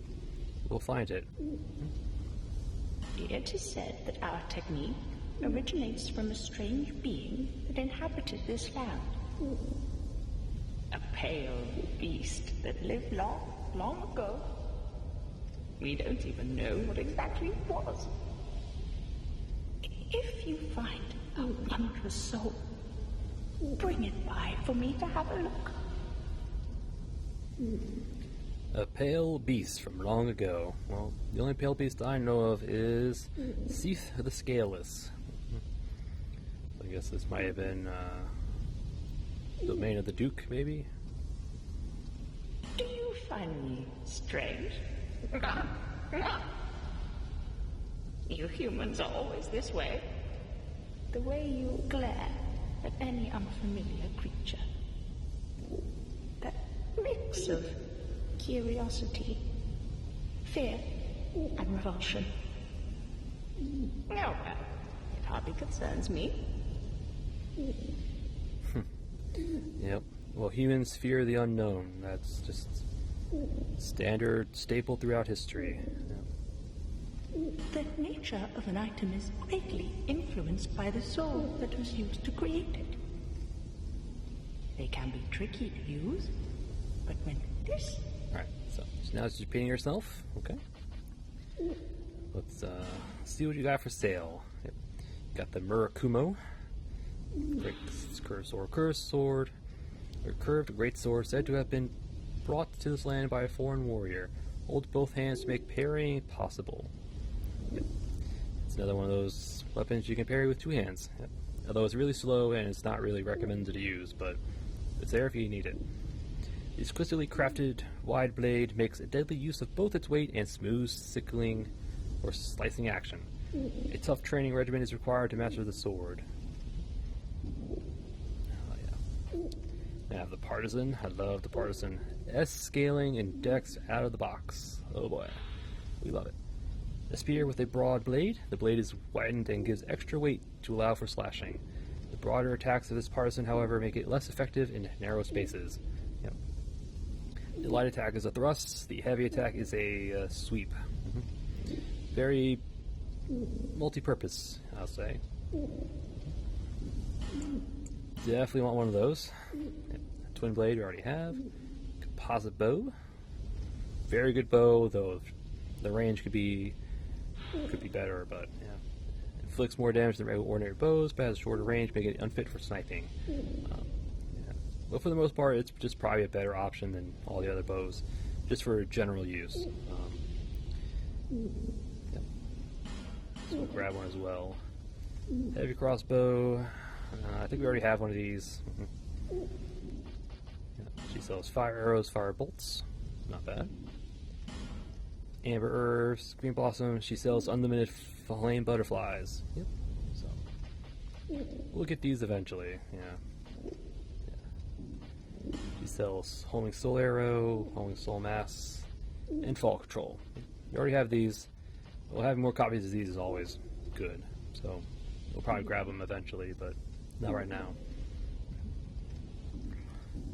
A: We'll find it.
D: It is said that our technique originates from a strange being that inhabited this land. A pale beast that lived long, long ago. We don't even know what exactly it was. If you find a wondrous soul, bring it by for me to have a look.
A: A pale beast from long ago. Well, the only pale beast I know of is Seath the Scaleless. I guess this might have been domain of the Duke, maybe?
D: Do you find me strange? You humans are always this way. The way you glare at any unfamiliar creature. That mix of curiosity, fear, and revulsion. Oh, well, it hardly concerns me.
A: Yep. Well, humans fear the unknown. That's just standard staple throughout history. Yep.
D: The nature of an item is greatly influenced by the soul that was used to create it. They can be tricky to use, but when this...
A: Alright, so now it's just painting yourself. Okay. Let's see what you got for sale. Yep. Got the Murakumo. Cursed sword. A curved great sword said to have been brought to this land by a foreign warrior. Hold both hands to make parrying possible. Yep. It's another one of those weapons you can parry with two hands. Yep. Although it's really slow and it's not really recommended to use, but it's there if you need it. The exquisitely crafted wide blade makes a deadly use of both its weight and smooth, sickling, or slicing action. A tough training regimen is required to master the sword. I have the Partisan. I love the Partisan. S scaling and dex out of the box. Oh boy. We love it. A spear with a broad blade. The blade is widened and gives extra weight to allow for slashing. The broader attacks of this Partisan, however, make it less effective in narrow spaces. Yep. The light attack is a thrust. The heavy attack is a sweep. Very multi-purpose, I'll say. Definitely want one of those. Twin blade we already have. Composite bow. Very good bow, though the range could be better, but yeah. Inflicts more damage than ordinary bows, but has a shorter range, making it unfit for sniping. Yeah. But for the most part, it's just probably a better option than all the other bows, just for general use. Yeah. So we'll grab one as well. Heavy crossbow. I think we already have one of these. Yeah. She sells fire arrows, fire bolts. Not bad. Amber herbs, green blossom. She sells unlimited flame butterflies. Yep. So we'll get these eventually. Yeah. She sells homing soul arrow, homing soul mass, and fall control. We already have these. We'll have more copies of these is always good. So we'll probably grab them eventually, but not right now.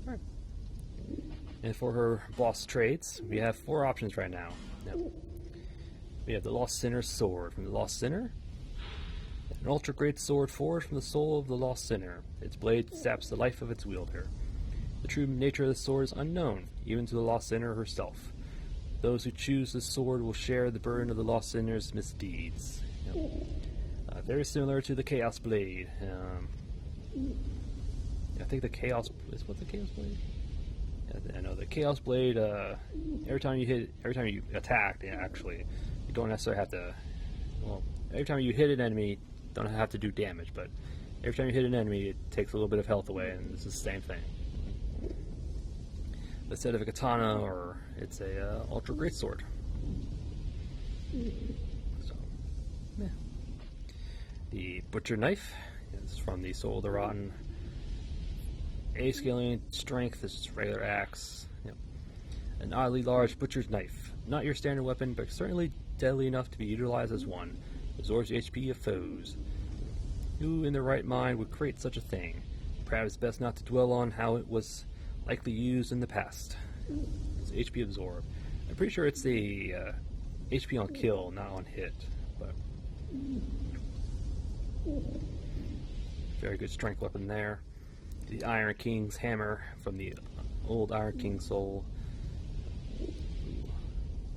A: Alright. And for her boss traits, we have 4 options right now. Yep. We have the Lost Sinner's Sword from the Lost Sinner. An ultra great sword forged from the soul of the Lost Sinner. Its blade saps the life of its wielder. The true nature of the sword is unknown, even to the Lost Sinner herself. Those who choose this sword will share the burden of the Lost Sinner's misdeeds. Yep. Very similar to the Chaos Blade. I think the Chaos is what the Chaos Blade. I know the Chaos Blade. Every time you attack, actually, you don't necessarily have to. Well, every time you hit an enemy, you don't have to do damage, but every time you hit an enemy, it takes a little bit of health away, and it's the same thing. Instead of a katana, or it's a ultra great sword. So, yeah. The Butcher Knife is from the Soul of the Rotten. A scaling strength is just regular axe. Yep. An oddly large butcher's knife. Not your standard weapon, but certainly deadly enough to be utilized as one. Absorbs the HP of foes. Who in their right mind would create such a thing? Perhaps it's best not to dwell on how it was likely used in the past. It's HP absorb. I'm pretty sure it's the HP on kill, not on hit. But very good strength weapon there. The Iron King's hammer from the old Iron King soul.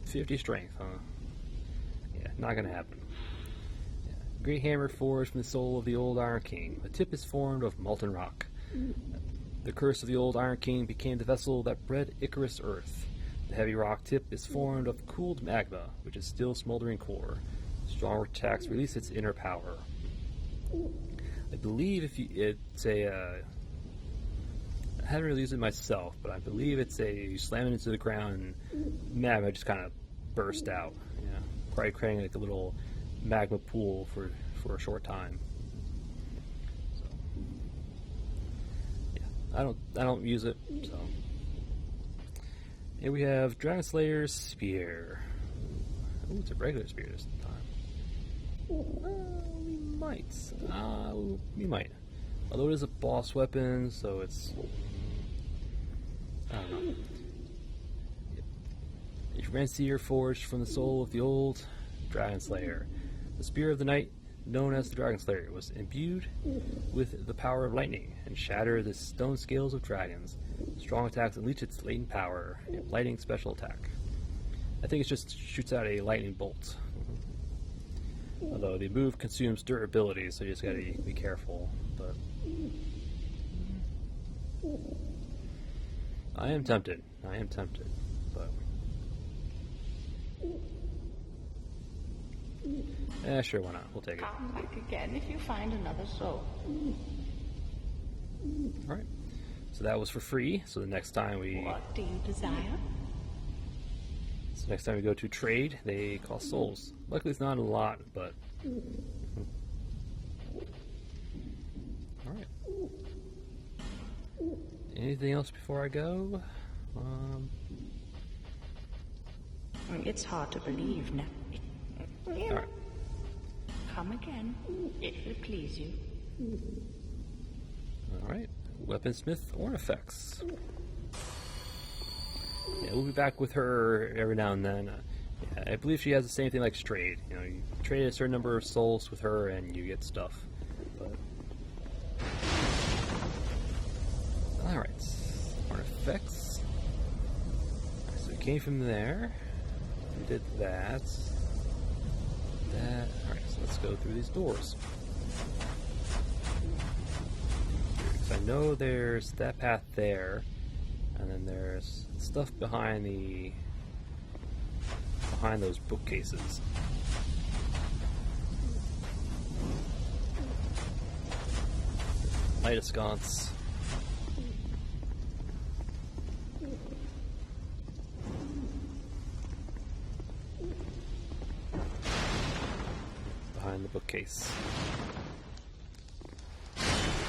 A: 50 strength, huh? Yeah, not gonna happen. Yeah. Great hammer forged from the soul of the old Iron King. The tip is formed of molten rock. The curse of the old Iron King became the vessel that bred Icarus Earth. The heavy rock tip is formed of cooled magma, which is still smoldering core. Stronger attacks release its inner power. I believe it's a... I haven't really used it myself, but I believe it's you slam it into the ground and magma just kind of burst out. Yeah, probably creating like a little magma pool for a short time. So, yeah, I don't use it. So here we have Dragon Slayer's Spear. Oh, it's a regular spear this time. We might. Although it is a boss weapon, so it's... I don't know. A Rancier forged from the soul of the old Dragon Slayer. The Spear of the Night, known as the Dragon Slayer, was imbued with the power of lightning and shattered the stone scales of dragons. Strong attacks unleash its latent power. A lightning special attack. I think it just shoots out a lightning bolt. Although the move consumes durability, so you just gotta be careful. But I am tempted. But sure, why not? We'll take it.
D: Come back again if you find another soul.
A: Alright. So that was for free. So the next time
D: What do you desire?
A: So next time we go to trade, they cost souls. Luckily it's not a lot, but... Alright. Anything else before I go?
D: It's hard to believe now.
A: Alright.
D: Come again. It will please you.
A: Alright. Weaponsmith Ornifex. Yeah, we'll be back with her every now and then. Yeah, I believe she has the same thing like Strayed. You know, you trade a certain number of souls with her and you get stuff. But alright. Ornifex. So we came from there. We did that. Alright, so let's go through these doors. I know there's that path there, and then there's stuff behind those bookcases. Light a sconce. Behind the bookcase.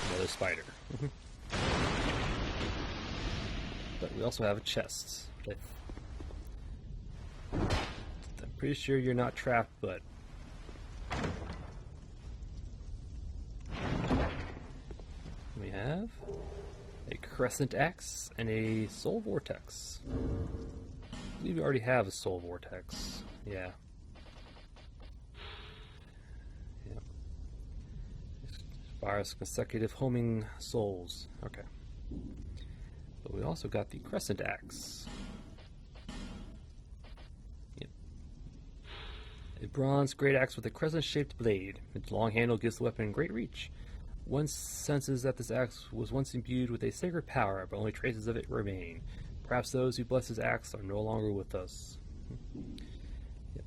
A: Another spider. But we also have a chest. I'm pretty sure you're not trapped, but we have a crescent axe and a soul vortex. I believe we already have a soul vortex. Yeah. Fires consecutive homing souls. Okay. But we also got the crescent axe. Yep. A bronze great axe with a crescent-shaped blade. Its long handle gives the weapon great reach. One senses that this axe was once imbued with a sacred power, but only traces of it remain. Perhaps those who bless his axe are no longer with us. Yep.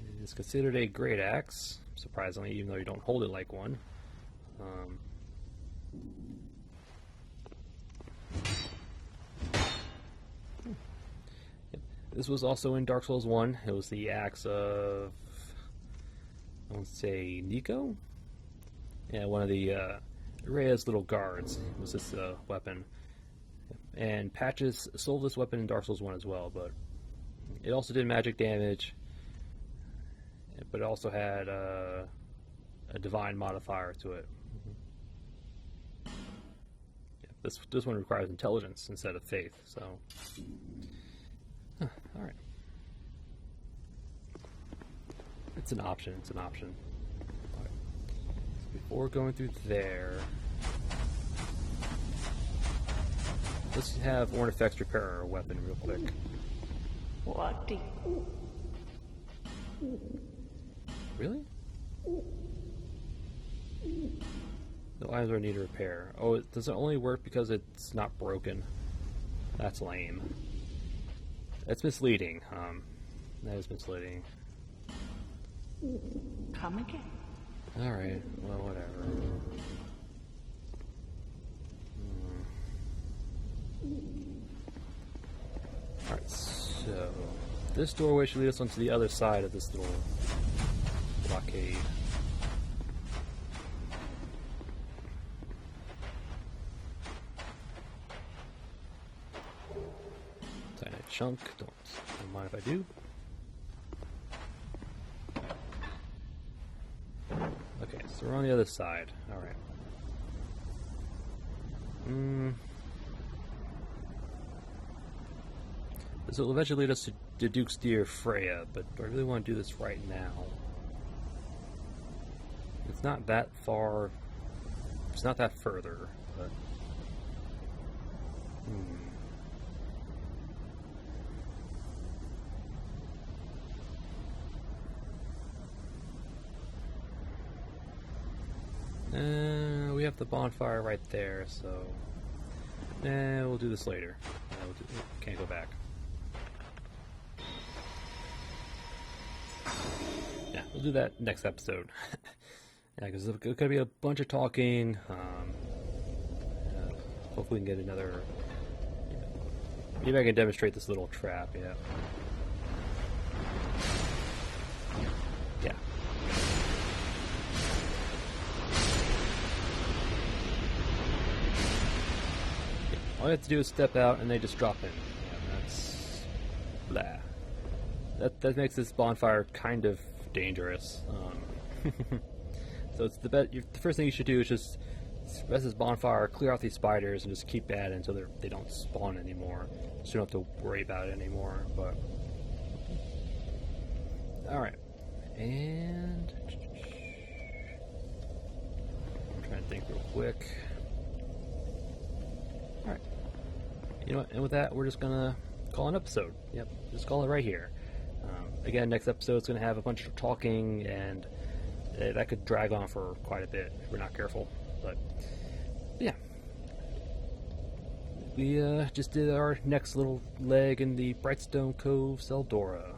A: It is considered a great axe. Surprisingly, even though you don't hold it like one. This was also in Dark Souls 1. It was the axe of, I want to say, Nico? Yeah, one of the Rhea's little guards was this weapon. And Patches sold this weapon in Dark Souls 1 as well, but it also did magic damage. But it also had a divine modifier to it. Yep. This one requires intelligence instead of faith. So, all right, it's an option. It's an option. All right. So before going through there, let's have Ornifex repair our weapon real quick.
D: What do
A: Really? The items are need a repair. Oh, does it only work because it's not broken? That's lame. That's misleading. That is misleading.
D: come again?
A: Alright, well, whatever. Alright, so this doorway should lead us onto the other side of this little blockade. Cyanide chunk, don't mind if I do. Okay, so we're on the other side. Alright. This will eventually lead us to Duke's Deer Freya, but do I really want to do this right now? It's not that far. It's not that further, but. We have the bonfire right there, so. We'll do this later. Can't go back. Yeah, we'll do that next episode. Yeah, because there's going to be a bunch of talking. Hopefully we can get another... maybe I can demonstrate this little trap, yeah. Yeah. All you have to do is step out and they just drop in. Yeah, that's... blah. That makes this bonfire kind of dangerous. So it's the first thing you should do is just rest this bonfire, clear out these spiders, and just keep at it until they don't spawn anymore. So you don't have to worry about it anymore. But all right, and I'm trying to think real quick. All right, you know what? And with that, we're just gonna call an episode. Yep, just call it right here. Again, next episode is going to have a bunch of talking, and that could drag on for quite a bit if we're not careful. But yeah, we just did our next little leg in the Brightstone Cove, Seldora.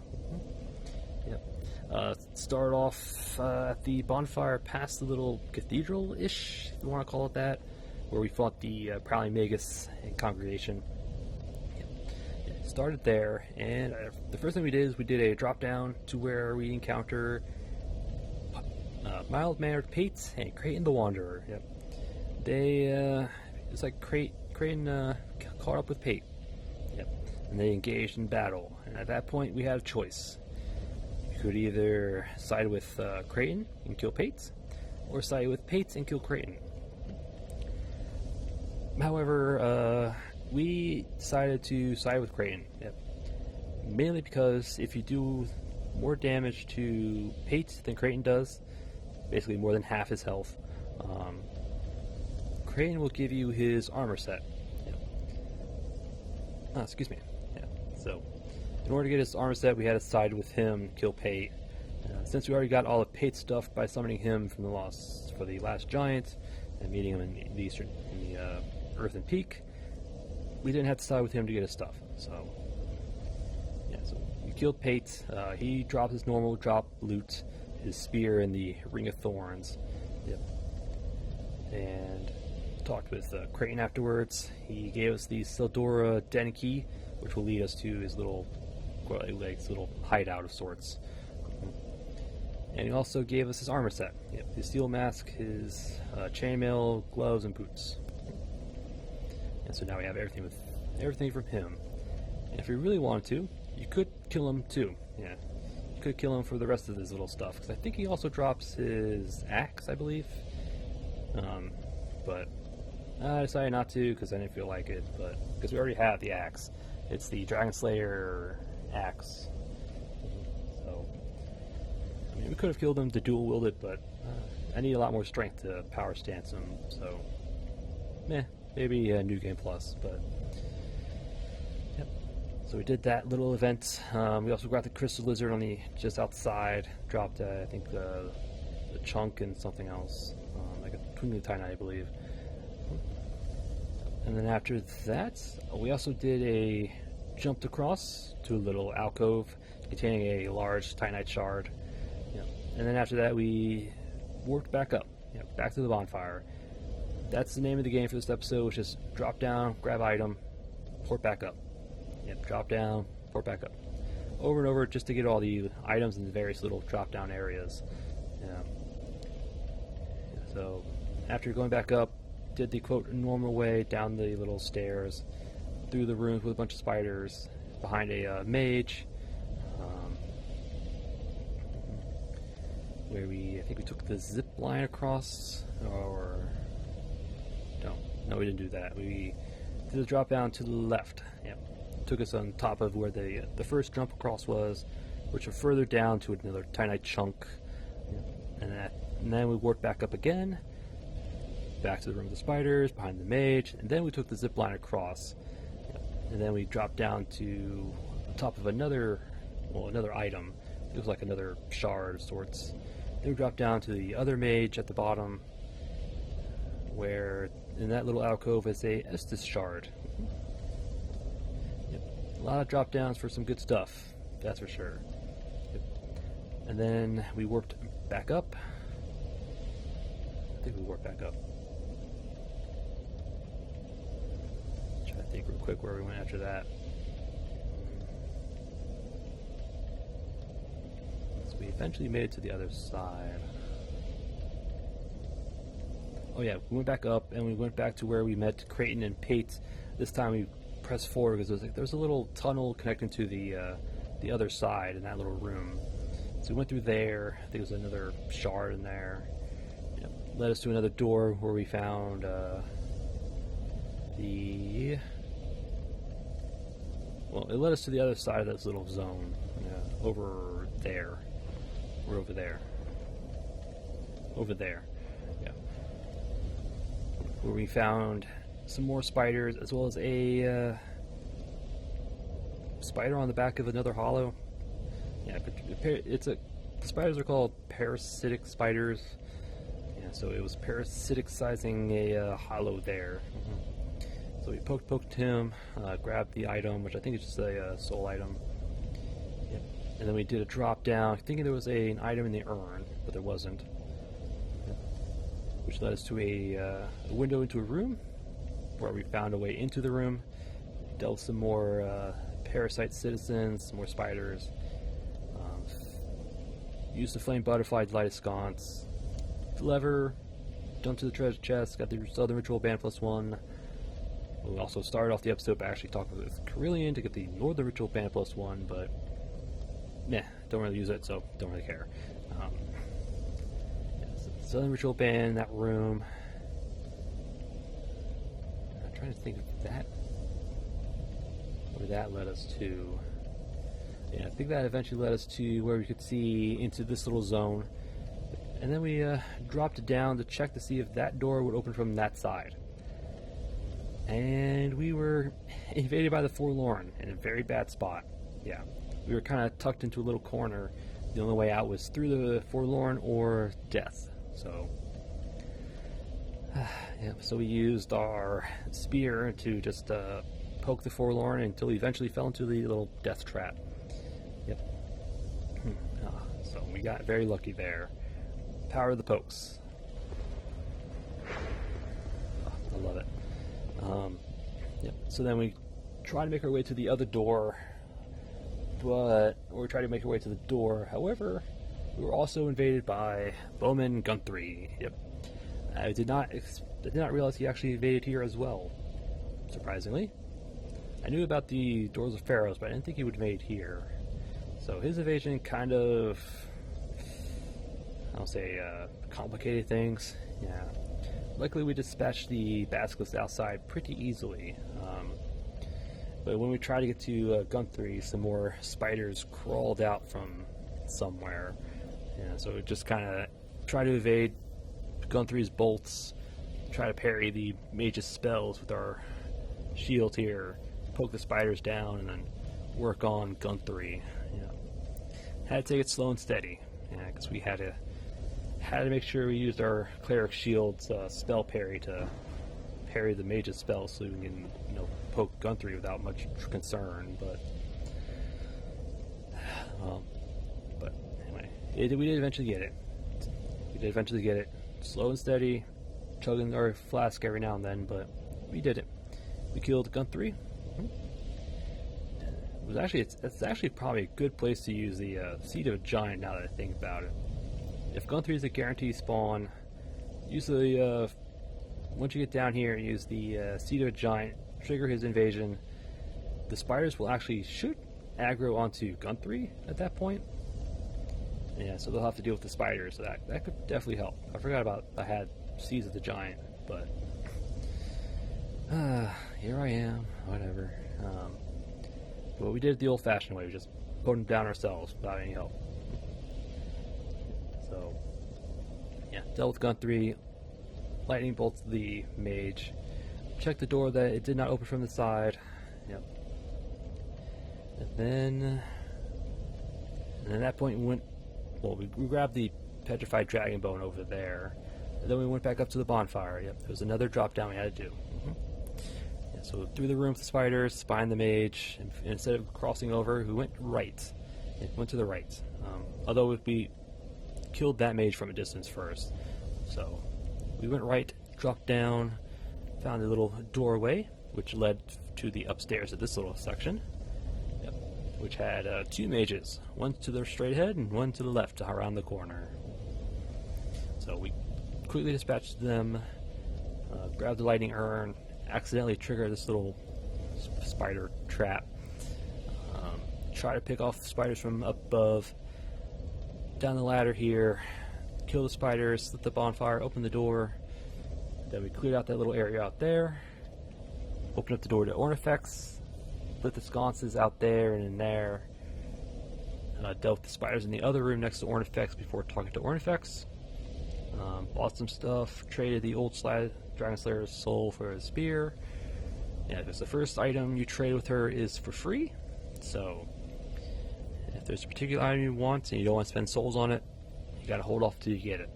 A: Yep. Start off at the bonfire past the little cathedral-ish, if you want to call it that, where we fought the Prowling Magus and congregation. Started there, and the first thing we did is we did a drop down to where we encounter mild-mannered Pate and Creighton the Wanderer. Yep. They it's like Creighton caught up with Pate. Yep. And they engaged in battle. And at that point, we had a choice. You could either side with Creighton and kill Pate, or side with Pate and kill Creighton. However, we decided to side with Creighton. Yep. Mainly because if you do more damage to Pate than Creighton does, basically more than half his health, Creighton will give you his armor set. Yep. Excuse me. Yeah. So, in order to get his armor set, we had to side with him, kill Pate. Since we already got all of Pate's stuff by summoning him from the last giant and meeting him in the Earthen Peak, we didn't have to side with him to get his stuff. So, yeah, so we killed Pate. He dropped his normal drop loot, his spear and the Ring of Thorns. Yep. And talked with Creighton afterwards. He gave us the Seldora Den Key, which will lead us to his little hideout of sorts. And he also gave us his armor set. Yep, his steel mask, his chainmail, gloves, and boots. And so now we have everything from him. And if we really wanted to, you could kill him too. Yeah, you could kill him for the rest of his little stuff, because I think he also drops his axe, I believe. But I decided not to because I didn't feel like it, but because we already have the axe. It's the Dragon Slayer axe. So, I mean, we could have killed him to dual wield it, but I need a lot more strength to power stance him. So, maybe a New Game Plus, but yep. So we did that little event. We also got the Crystal Lizard on the just outside. Dropped, I think, the chunk and something else, like a Twinkling Titanite, I believe. And then after that, we also did a jumped across to a little alcove containing a large Titanite shard. Yep. And then after that, we worked back up, back to the bonfire. That's the name of the game for this episode, which is drop down, grab item, port back up. Yep, drop down, port back up. Over and over just to get all the items in the various little drop down areas. So after going back up, did the quote normal way down the little stairs, through the rooms with a bunch of spiders, behind a mage, where I think we took the zip line across, or no, we didn't do that. We did the drop down to the left. Yep, took us on top of where the first jump across was, which was further down to another Titanite chunk, and then we worked back up again. Back to the room with the spiders, behind the mage, and then we took the zip line across, and then we dropped down to the top of another item. It was like another shard of sorts. Then we dropped down to the other mage at the bottom, where in that little alcove is a Estus shard. Yep. A lot of drop downs for some good stuff, that's for sure. Yep. And then we worked back up. I think we worked back up. Think real quick where we went after that. So we eventually made it to the other side. Oh yeah, we went back up and we went back to where we met Creighton and Pate. This time we pressed forward because there was a little tunnel connecting to the other side in that little room. So we went through there. I think there was another shard in there. Yep. Led us to another door where we found well, it led us to the other side of this little zone. Over there. We're over there. Over there. Yeah. Where we found some more spiders, as well as a spider on the back of another hollow. Yeah, the spiders are called parasitic spiders. Yeah, so it was parasiticizing a hollow there. So we poked him, grabbed the item, which I think is just a soul item. Yep. And then we did a drop down, thinking there was an item in the urn, but there wasn't. Yep. Which led us to a window into a room, where we found a way into the room, dealt some more parasite citizens, some more spiders, used the flame butterfly to light a sconce, the lever, jumped to the treasure chest, got the Southern Ritual Band +1. We also started off the episode by actually talking with Carillion to get the Northern Ritual Band +1, but don't really use it, so don't really care. So Southern Ritual Band, that room. I'm trying to think of that, where that led us to. Yeah, I think that eventually led us to where we could see into this little zone. And then we dropped it down to check to see if that door would open from that side. And we were invaded by the Forlorn in a very bad spot. Yeah, we were kind of tucked into a little corner. The only way out was through the Forlorn or death. So, so we used our spear to just poke the Forlorn until we eventually fell into the little death trap. Yep. So we got very lucky there. Power of the pokes. I love it. Yep. So then we try to make our way to the other door, but we tried to make our way to the door. However, we were also invaded by Bowman Guthrie. Yep. I did not realize he actually invaded here as well. Surprisingly, I knew about the Doors of Pharaohs, but I didn't think he would invade here. So his invasion kind of, I'll say, complicated things. Yeah. luckily we dispatched the basilisks outside pretty easily. But when we tried to get to Guthrie, some more spiders crawled out from somewhere. Yeah, so we just kind of try to evade Guthrie's bolts, try to parry the mage's spells with our shield here, poke the spiders down, and then work on Guthrie. Yeah. Had to take it slow and steady, because we had to make sure we used our cleric shield's spell parry to parry the mage's spells, so we can poke Guthrie without much concern. But anyway, we did eventually get it. Slow and steady, chugging our flask every now and then, but we did it. We killed Guthrie. It's actually probably a good place to use the Seed of a Giant now that I think about it. If Guthrie is a guaranteed spawn, usually once you get down here and use the Seed of a Giant, trigger his invasion, the spiders will actually shoot aggro onto Guthrie at that point. Yeah, so they'll have to deal with the spiders, so that could definitely help. I forgot I had Seeds of the Giant, but here I am, whatever. But we did it the old-fashioned way. We just put them down ourselves without any help. So, yeah, dealt with Guthrie, lightning bolts the mage, checked the door that it did not open from the side. Yep. And then at that point we grabbed the petrified dragon bone over there, and then we went back up to the bonfire. Yep, there was another drop down we had to do. So through the room with the spiders, behind the mage, and instead of crossing over, we went right. It went to the right. Although we killed that mage from a distance first. So we went right, dropped down, found a little doorway, which led to the upstairs of this little section. Yep. Which had two mages, one to the straight ahead and one to the left around the corner. So we quickly dispatched them, grabbed the lightning urn, accidentally trigger this little spider trap. Try to pick off the spiders from up above. Down the ladder here. Kill the spiders, lit the bonfire, open the door. Then we cleared out that little area out there. Opened up the door to Ornifex. Lit the sconces out there and in there. Dealt with the spiders in the other room next to Ornifex before talking to Ornifex. Bought some stuff. Traded the old Dragon Slayer's soul for a spear. Yeah, because the first item you trade with her is for free. So, if there's a particular item you want and you don't want to spend souls on it, you gotta hold off till you get it.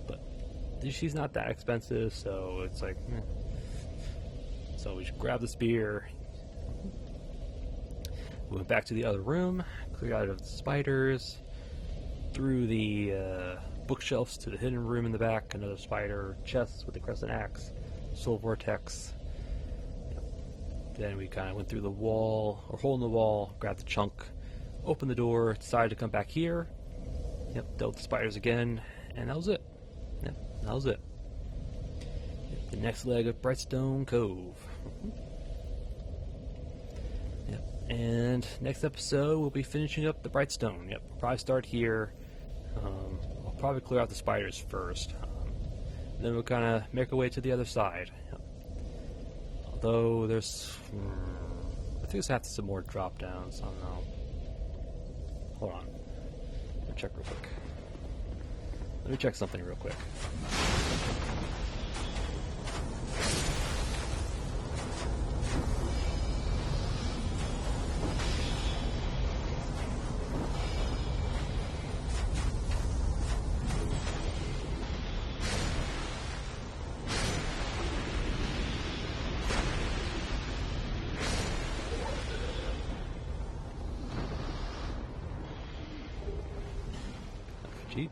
A: But she's not that expensive, so it's like, So we just grabbed the spear. We went back to the other room, cleared out of the spiders, through the bookshelves to the hidden room in the back, another spider, chests with the crescent axe, soul vortex. Then we kind of went through the wall, or hole in the wall, grabbed the chunk, opened the door, decided to come back here. Yep, dealt with the spiders again, and that was it. Yep, that was it. The next leg of Brightstone Cove. Yep, and next episode we'll be finishing up the Brightstone. Yep, we'll probably start here. I'll probably clear out the spiders first. Then we'll kind of make our way to the other side. Yep. Although there's... I think there's some more drop downs. I don't know. Hold on. Let me check real quick. Let me check something real quick.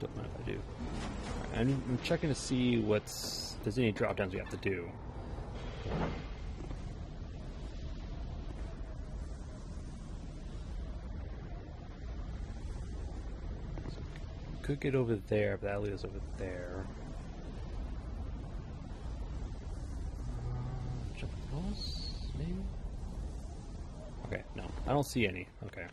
A: Don't mind if I do. I'm checking to see if there's any drop downs we have to do. So, could get over there, but that leads over there. Jump across, maybe? Okay, no, I don't see any. Okay.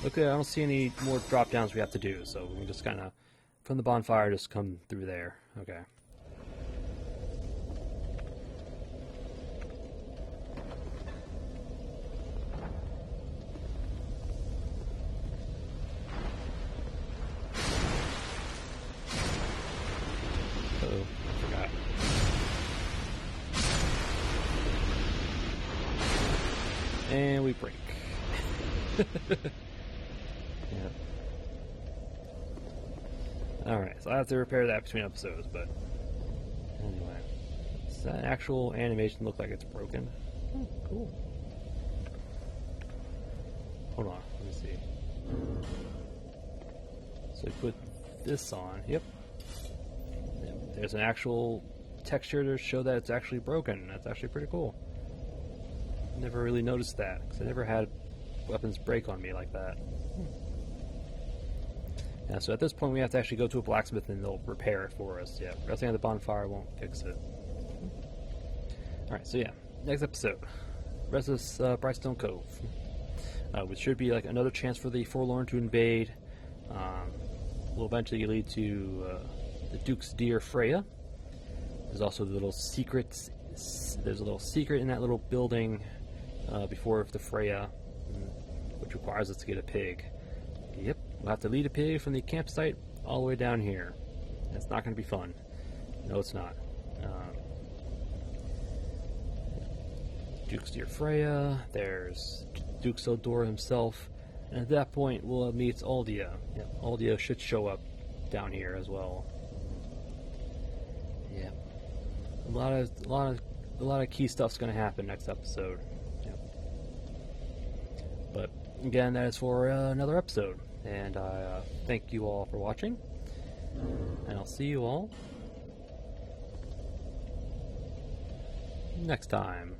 A: Okay, I don't see any more drop downs we have to do, so we can just kind of from the bonfire, just come through there. Okay. Uh-oh, forgot. And we break. Yeah. Alright, so I have to repair that between episodes, but anyway. Does that actual animation look like it's broken? Oh, cool. Hold on, let me see. So we put this on, yep. There's an actual texture to show that it's actually broken. That's actually pretty cool. Never really noticed that, because I never had weapons break on me like that. Yeah, so at this point we have to actually go to a blacksmith and they'll repair it for us. Yeah, resting on the bonfire won't fix it. Alright, so yeah, next episode. Rest of this Brightstone Cove. Which should be like another chance for the Forlorn to invade. Will eventually lead to the Duke's dear Freya. There's also the little secret. There's a little secret in that little building before the Freya, which requires us to get a pig. Yep, we'll have to lead a pig from the campsite all the way down here. That's not going to be fun. No, it's not. Duke's dear Freya. There's Duke Sildor himself, and at that point we'll meet Aldia. Yeah, Aldia should show up down here as well. Yeah, a lot of key stuff's going to happen next episode. Yep. But again, that is for another episode, and I thank you all for watching, and I'll see you all next time.